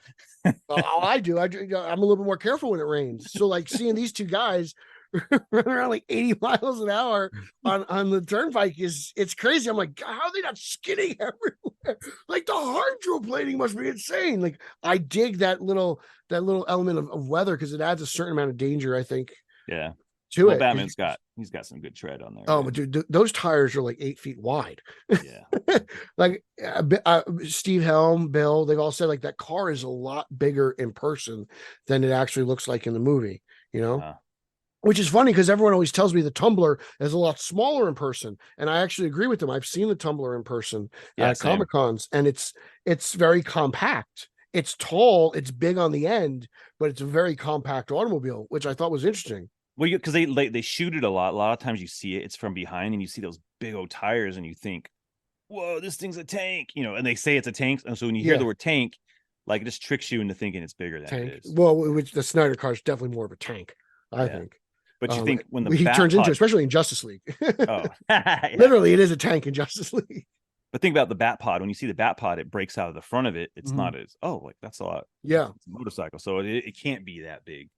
Speaker 5: I do. I'm a little bit more careful when it rains. So like seeing these two guys run around like 80 miles an hour on the turnpike it's crazy. I'm like, God, how are they not skidding everywhere? Like the hydroplaning must be insane. Like I dig that little element of weather, because it adds a certain amount of danger, I think.
Speaker 6: Yeah.
Speaker 5: To it.
Speaker 6: Batman's got some good tread on there.
Speaker 5: Oh, but dude, those tires are like 8 feet wide.
Speaker 6: Yeah.
Speaker 5: Like Steve Helm, Bill, they've all said like that car is a lot bigger in person than it actually looks like in the movie, which is funny, because everyone always tells me the Tumbler is a lot smaller in person, and I actually agree with them. I've seen the Tumbler in person at Comic Cons, and it's very compact. It's tall, it's big on the end, but it's a very compact automobile, which I thought was interesting.
Speaker 6: Well, because they shoot it a lot. A lot of times you see it's from behind, and you see those big old tires, and you think, whoa, this thing's a tank, and they say it's a tank, and so when you hear the word tank, like it just tricks you into thinking it's bigger than it is.
Speaker 5: Well, which the Snyder car is definitely more of a tank, I think.
Speaker 6: But you think when
Speaker 5: he turns into, especially in Justice League. Literally, it is a tank in Justice League.
Speaker 6: But think about the Batpod. When you see the Batpod, it breaks out of the front of it. It's not as that's a lot.
Speaker 5: Yeah,
Speaker 6: it's a motorcycle, so it can't be that big.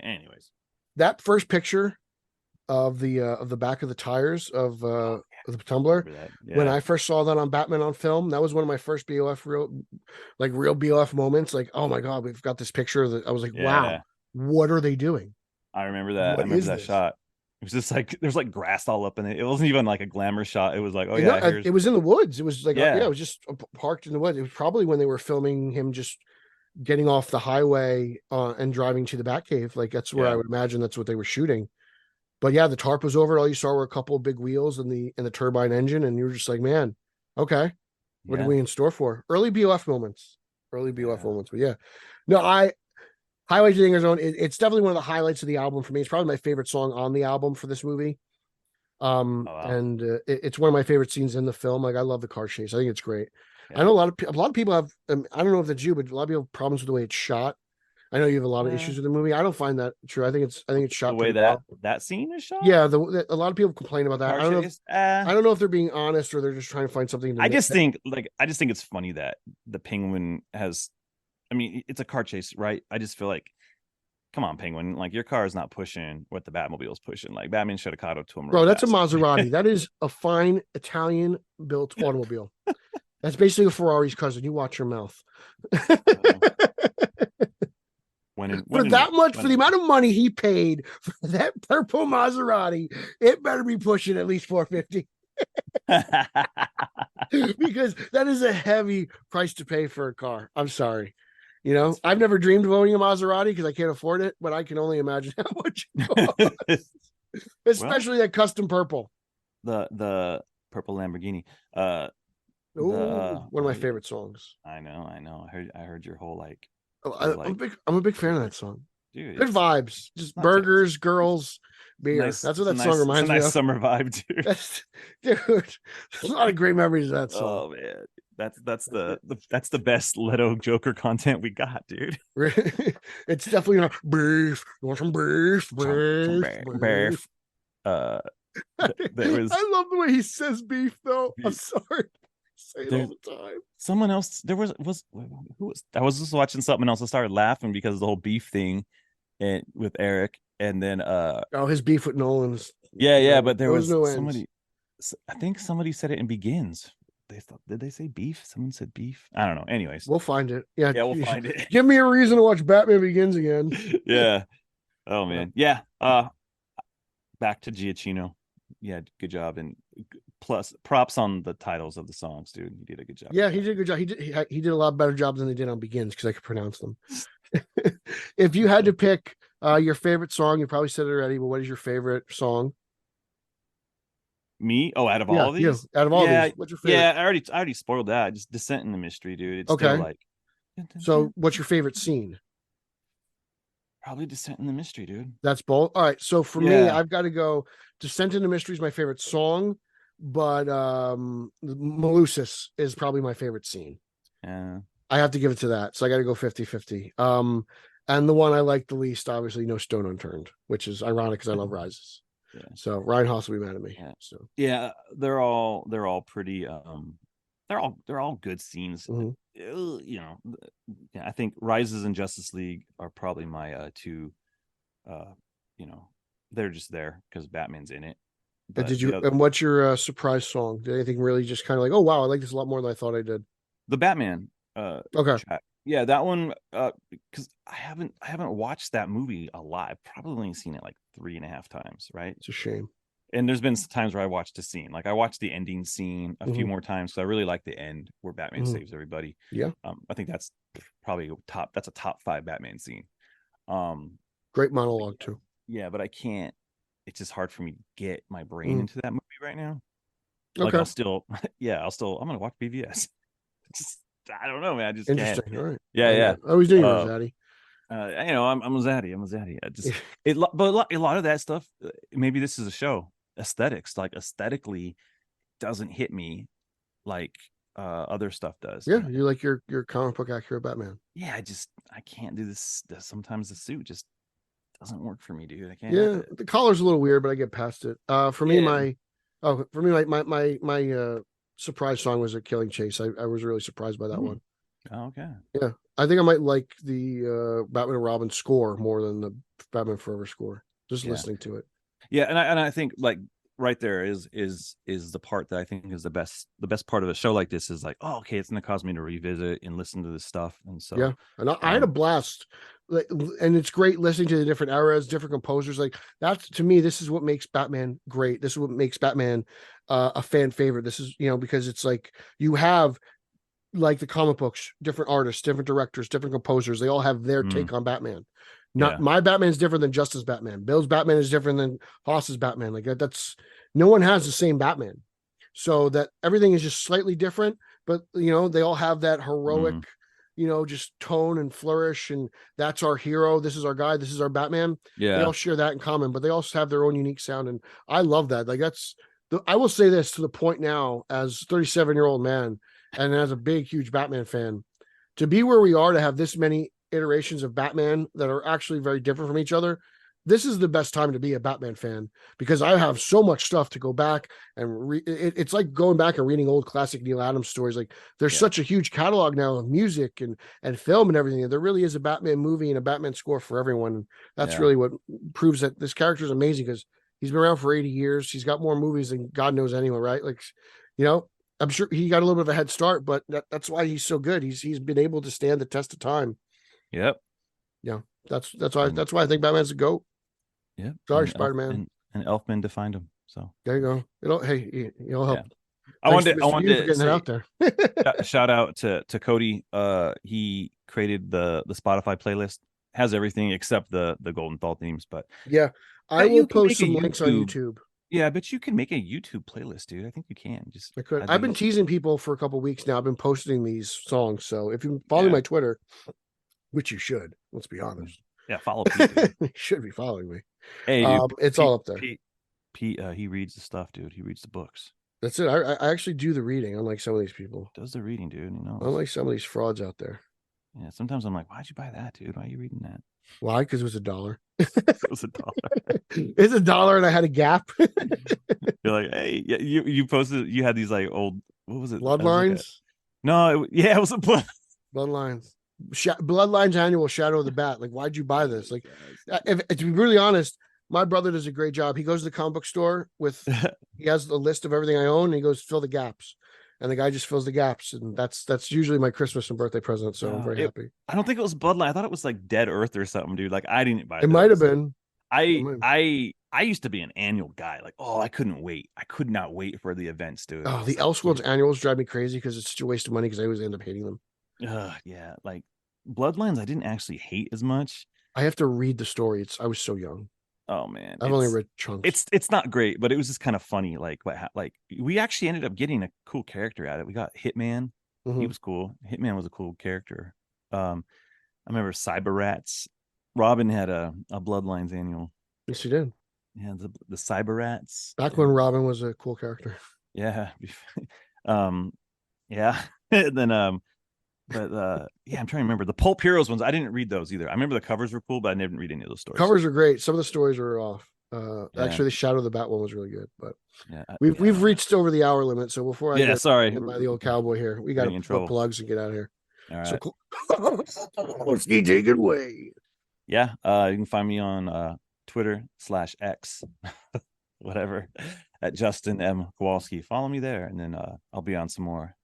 Speaker 6: Anyways,
Speaker 5: that first picture of the back of the tires of the tumbler, when I first saw that on Batman on Film, that was one of my first BOF real BOF moments. Like, oh my god, we've got this picture that I was like, wow, what are they doing?
Speaker 6: I remember that. I remember that shot. It was just like there's like grass all up in it. It wasn't even like a glamour shot. It was like,
Speaker 5: it was in the woods. It was like, it was just parked in the woods. It was probably when they were filming him just getting off the highway and driving to the Batcave. Like that's where I would imagine that's what they were shooting. But yeah, the tarp was over it. All you saw were a couple of big wheels and the turbine engine, and you were just like, man, okay, what are we in store for? Early BOF moments. But yeah, no, Highway to the Danger Zone. It's definitely one of the highlights of the album for me. It's probably my favorite song on the album for this movie. And it's one of my favorite scenes in the film. Like I love the car chase. I think it's great. I know a lot of people have. I don't know if that's you, but a lot of people have problems with the way it's shot. I know you have a lot of issues with the movie. I don't find that true. I think it's shot
Speaker 6: the way that scene is shot.
Speaker 5: Yeah, a lot of people complain about that. I don't know if they're being honest or they're just trying to find something. I just think
Speaker 6: it's funny that the Penguin has. I mean, it's a car chase, right? I just feel like, come on, Penguin, like your car is not pushing what the Batmobile is pushing. Like Batman should have caught up to him.
Speaker 5: Bro, that's a Maserati. That is a fine Italian-built automobile. That's basically a Ferrari's cousin. You watch your mouth. For the amount of money he paid for that purple Maserati, it better be pushing at least 450. Because that is a heavy price to pay for a car. I'm sorry. I've never dreamed of owning a Maserati because I can't afford it, but I can only imagine how much it costs. Especially that custom purple.
Speaker 6: The purple Lamborghini.
Speaker 5: One of my favorite songs.
Speaker 6: I know. I heard your whole like.
Speaker 5: I'm a big fan of that song.
Speaker 6: Dude,
Speaker 5: good vibes. Just burgers, girls, beer. That's what that song reminds me of.
Speaker 6: Nice summer vibe, dude.
Speaker 5: Dude, there's a lot of great memories of that song.
Speaker 6: Oh man. That's the best Leto Joker content we got, dude.
Speaker 5: It's definitely beef. You want some beef? Beef.
Speaker 6: I
Speaker 5: love the way he says beef, though. I'm sorry. Say it all the time.
Speaker 6: Someone else. There was who was? I was just watching something else. I started laughing because of the whole beef thing, and with Eric, and then
Speaker 5: his beef with Nolan's.
Speaker 6: Yeah. But there was
Speaker 5: no
Speaker 6: somebody.
Speaker 5: Ends.
Speaker 6: I think somebody said it in Begins. Did they say beef? Someone said beef. I don't know. Anyways,
Speaker 5: we'll find it. Yeah,
Speaker 6: we'll find it.
Speaker 5: Give me a reason to watch Batman Begins again.
Speaker 6: Yeah. Oh man. Yeah. Back to Giacchino. Yeah, good job, and plus props on the titles of the songs, dude. He did a good job.
Speaker 5: Yeah, he did a good job. He did a lot better job than they did on Begins because I could pronounce them. If you had to pick your favorite song, you probably said it already, but what is your favorite song?
Speaker 6: Me? Oh, out of all of these?
Speaker 5: Yeah, out of all these, what's your favorite?
Speaker 6: Yeah, I already spoiled that. Just Descent in the Mystery, dude. It's
Speaker 5: okay.
Speaker 6: Still like.
Speaker 5: So, what's your favorite scene?
Speaker 6: Probably Descent in the Mystery, dude.
Speaker 5: That's both. All right. So for me, I've got to go. Descent in the Mystery is my favorite song, but Malusis is probably my favorite scene.
Speaker 6: Yeah.
Speaker 5: I have to give it to that. So I got to go 50-50. And the one I like the least, obviously, No Stone Unturned, which is ironic because I love Rises. Yeah. So Ryan Haas will be mad at me.
Speaker 6: Yeah.
Speaker 5: So
Speaker 6: they're all pretty they're all good scenes.
Speaker 5: Mm-hmm.
Speaker 6: I think Rises and Justice League are probably my two they're just there because Batman's in it. But
Speaker 5: did you and what's your surprise song? Did anything really just kind of like, oh wow, I like this a lot more than I thought I did?
Speaker 6: The Batman
Speaker 5: okay
Speaker 6: track. Yeah, that one because I haven't watched that movie a lot. I've probably only seen it like 3.5 times, right?
Speaker 5: It's a shame.
Speaker 6: And there's been times where I watched a scene, like I watched the ending scene a few more times. So I really like the end where Batman saves everybody.
Speaker 5: Yeah.
Speaker 6: I think that's probably that's a top 5 Batman scene.
Speaker 5: Great monologue too.
Speaker 6: Yeah, but I can't. It's just hard for me to get my brain into that movie right now.
Speaker 5: Okay.
Speaker 6: Like I'm gonna watch BVS. I don't know, man. I just
Speaker 5: interesting.
Speaker 6: Can't.
Speaker 5: All right.
Speaker 6: Yeah.
Speaker 5: I always knew you were Zaddy.
Speaker 6: I'm a Zaddy. I just but a lot of that stuff. Maybe this is a show. aesthetics. Like aesthetically, doesn't hit me like other stuff does.
Speaker 5: Yeah, you like your comic book accurate Batman.
Speaker 6: Yeah, I can't do this. Sometimes the suit just doesn't work for me, dude. I can't.
Speaker 5: Yeah, the collar's a little weird, but I get past it. For me, my surprise song was a Killing Chase. I was really surprised by that one.
Speaker 6: Oh, okay.
Speaker 5: Yeah, I think I might like the Batman and Robin score more than the Batman Forever score. Just listening to it.
Speaker 6: Yeah, and I think like right there is the part that I think is the best part of a show like this is like, oh, okay, it's gonna cause me to revisit and listen to this stuff. And so
Speaker 5: yeah, and I had a blast. And it's great listening to the different eras, different composers. Like that's, to me, this is what makes Batman great. This is what makes Batman a fan favorite. This is, because it's like you have like the comic books, different artists, different directors, different composers. They all have their take on Batman. My Batman is different than Justice Batman. Bill's Batman is different than Haas's Batman. Like that's, no one has the same Batman. So that everything is just slightly different, but they all have that heroic, just tone and flourish, and that's our hero. This is our guy. This is our Batman.
Speaker 6: Yeah,
Speaker 5: they all share that in common, but they also have their own unique sound, and I love that. Like I will say this to the point now, as 37-year-old man and as a big, huge Batman fan, to be where we are, to have this many iterations of Batman that are actually very different from each other. This is the best time to be a Batman fan, because I have so much stuff to go back and it's like going back and reading old classic Neil Adams stories. Like there's such a huge catalog now of music and film and everything. There really is a Batman movie and a Batman score for everyone. That's really what proves that this character is amazing, because he's been around for 80 years. He's got more movies than God knows anyone, right? Like, I'm sure he got a little bit of a head start, but that's why he's so good. He's been able to stand the test of time.
Speaker 6: Yep.
Speaker 5: Yeah. That's why I think Batman's a GOAT.
Speaker 6: Yeah.
Speaker 5: Sorry, Spider-Man.
Speaker 6: And Elfman defined him. So
Speaker 5: there you go. It'll help.
Speaker 6: Yeah. I wanted to
Speaker 5: get it out there.
Speaker 6: Shout out to Cody. He created the Spotify playlist. Has everything except the Golden Thought themes. But
Speaker 5: yeah, I will post some links on YouTube.
Speaker 6: Yeah, but you can make a YouTube playlist, dude. I think you can.
Speaker 5: I could. I've been teasing people for a couple of weeks now. I've been posting these songs. So if you follow my Twitter, which you should, let's be honest.
Speaker 6: Yeah, follow Pete.
Speaker 5: You should be following me.
Speaker 6: Hey, dude,
Speaker 5: it's all up there.
Speaker 6: Pete, he reads the stuff, dude. He reads the books.
Speaker 5: That's it. I actually do the reading, unlike some of these people.
Speaker 6: Does the reading, dude.
Speaker 5: Unlike some of these frauds out there.
Speaker 6: Yeah, sometimes I'm like, why'd you buy that, dude? Why are you reading that?
Speaker 5: Why? Because it was $1.
Speaker 6: It was $1.
Speaker 5: It's $1, and I had a gap.
Speaker 6: You're like, hey, you posted. You had these like old, what was it?
Speaker 5: Bloodlines.
Speaker 6: No, it was a
Speaker 5: Bloodlines. Bloodlines annual Shadow of the Bat. Like, why'd you buy this? Like, to be really honest, my brother does a great job. He goes to the comic book store he has a list of everything I own, and he goes, fill the gaps. And the guy just fills the gaps. And that's usually my Christmas and birthday present. So I'm very happy.
Speaker 6: I don't think it was Bloodline. I thought it was like Dead Earth or something, dude. Like I didn't buy it.
Speaker 5: It might have been.
Speaker 6: I used to be an annual guy. Like, I couldn't wait. I could not wait for the events, dude.
Speaker 5: Oh, the Elseworlds annuals drive me crazy because it's such a waste of money, because I always end up hating them.
Speaker 6: Yeah. Like Bloodlines, I didn't actually hate as much.
Speaker 5: I have to read the story. I was so young.
Speaker 6: Oh man,
Speaker 5: I've only read chunks.
Speaker 6: It's not great, but it was just kind of funny. Like we actually ended up getting a cool character out of it. We got Hitman. He was cool. Hitman was a cool character. I remember Cyber Rats. Robin had a Bloodlines annual.
Speaker 5: Yes, he did.
Speaker 6: Yeah, the Cyber Rats.
Speaker 5: Back when Robin was a cool character.
Speaker 6: Yeah. Yeah. And then yeah, I'm trying to remember the Pulp Heroes ones. I didn't read those either. I remember the covers were cool, but I didn't read any of those stories.
Speaker 5: Covers are great. Some of the stories were off. Actually, the Shadow of the Bat one was really good, but we've reached over the hour limit. So before I get by the old cowboy here, we got to put plugs and get out of here.
Speaker 6: All right.
Speaker 5: So take it away.
Speaker 6: Yeah. You can find me on Twitter /X, whatever, at Justin M. Kowalski. Follow me there, and then I'll be on some more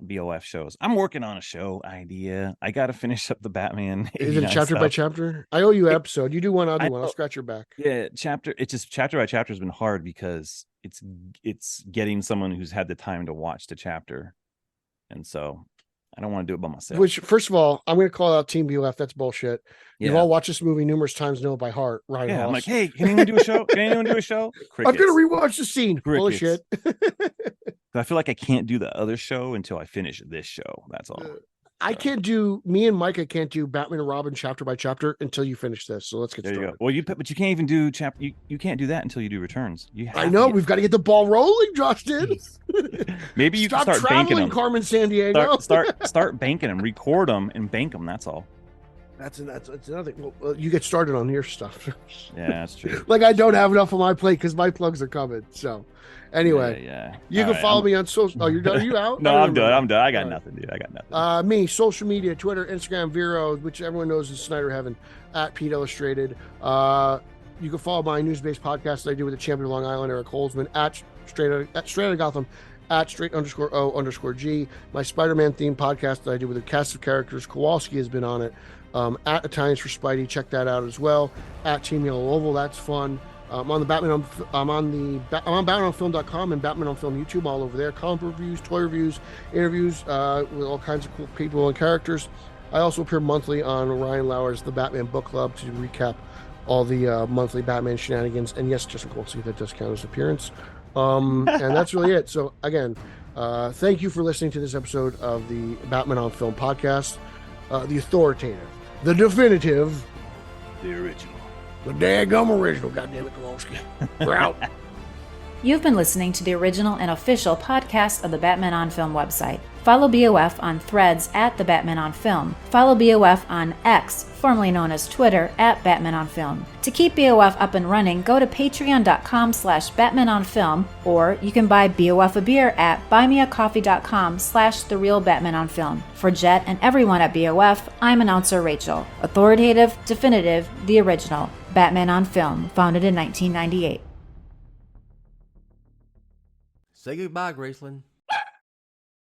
Speaker 6: BOF shows. I'm working on a show idea. I got to finish up the Batman.
Speaker 5: Is it chapter by chapter? I owe you an episode. You do one, I'll do one. I'll scratch your back.
Speaker 6: Yeah, it's just chapter by chapter has been hard because it's getting someone who's had the time to watch the chapter, and so I don't want to do it by myself. Which,
Speaker 5: first of all, I'm going to call out Team BOF. That's bullshit. You've all watched this movie numerous times, know it by heart. Ryan Haas.
Speaker 6: I'm like, hey, can anyone do a show? I'm going to
Speaker 5: rewatch the scene. Full of shit.
Speaker 6: I feel like I can't do the other show until I finish this show. That's all.
Speaker 5: I can't do. Me and Micah can't do Batman and Robin chapter by chapter until you finish this. So let's get
Speaker 6: There
Speaker 5: started.
Speaker 6: you go. Well, but you can't even do You can't do that until you do Returns.
Speaker 5: I know we've got to get the ball rolling, Justin.
Speaker 6: Maybe you can start
Speaker 5: traveling,
Speaker 6: banking them.
Speaker 5: Carmen Sandiego.
Speaker 6: Start banking them. Record them and bank them. That's all.
Speaker 5: That's another thing. Well, you get started on your stuff.
Speaker 6: Yeah, that's true.
Speaker 5: Like I don't have enough on my plate because my plugs are coming. So anyway,
Speaker 6: yeah.
Speaker 5: You can follow me on social. Oh, you're done? Are you out?
Speaker 6: No, I'm done. I got nothing, dude. I got nothing.
Speaker 5: Me, social media, Twitter, Instagram, Vero, which everyone knows is Snyder Heaven, at Pete Illustrated. You can follow my news-based podcast that I do with the champion of Long Island, Eric Holzman, at Straight Outta Gotham, at straight_O_G. My Spider-Man themed podcast that I do with a cast of characters. Kowalski has been on it. At Italians for Spidey, check that out as well. At Team Yellow Oval, that's fun. I'm on the Batman. I'm on BatmanOnFilm.com and Batman on Film YouTube, all over there. Comic reviews, toy reviews, interviews with all kinds of cool people and characters. I also appear monthly on Ryan Lauer's The Batman Book Club to recap all the monthly Batman shenanigans. And yes, Justin Kowalski, that does count as appearance. And that's really it. So again, thank you for listening to this episode of the Batman on Film podcast. The authoritative, the definitive,
Speaker 6: the original,
Speaker 5: the daggum original. Goddamn it, Kowalski. We're out.
Speaker 8: You've been listening to the original and official podcast of the Batman on Film website. Follow BOF on Threads at the Batman on Film. Follow BOF on X, formerly known as Twitter, at Batman on Film. To keep BOF up and running, go to patreon.com/Batman on Film, or you can buy BOF a beer at buymeacoffee.com/TheRealBatman on Film. For Jet and everyone at BOF, I'm announcer Rachel. Authoritative, definitive, the original. Batman on Film, founded in 1998.
Speaker 7: Say goodbye, Graceland.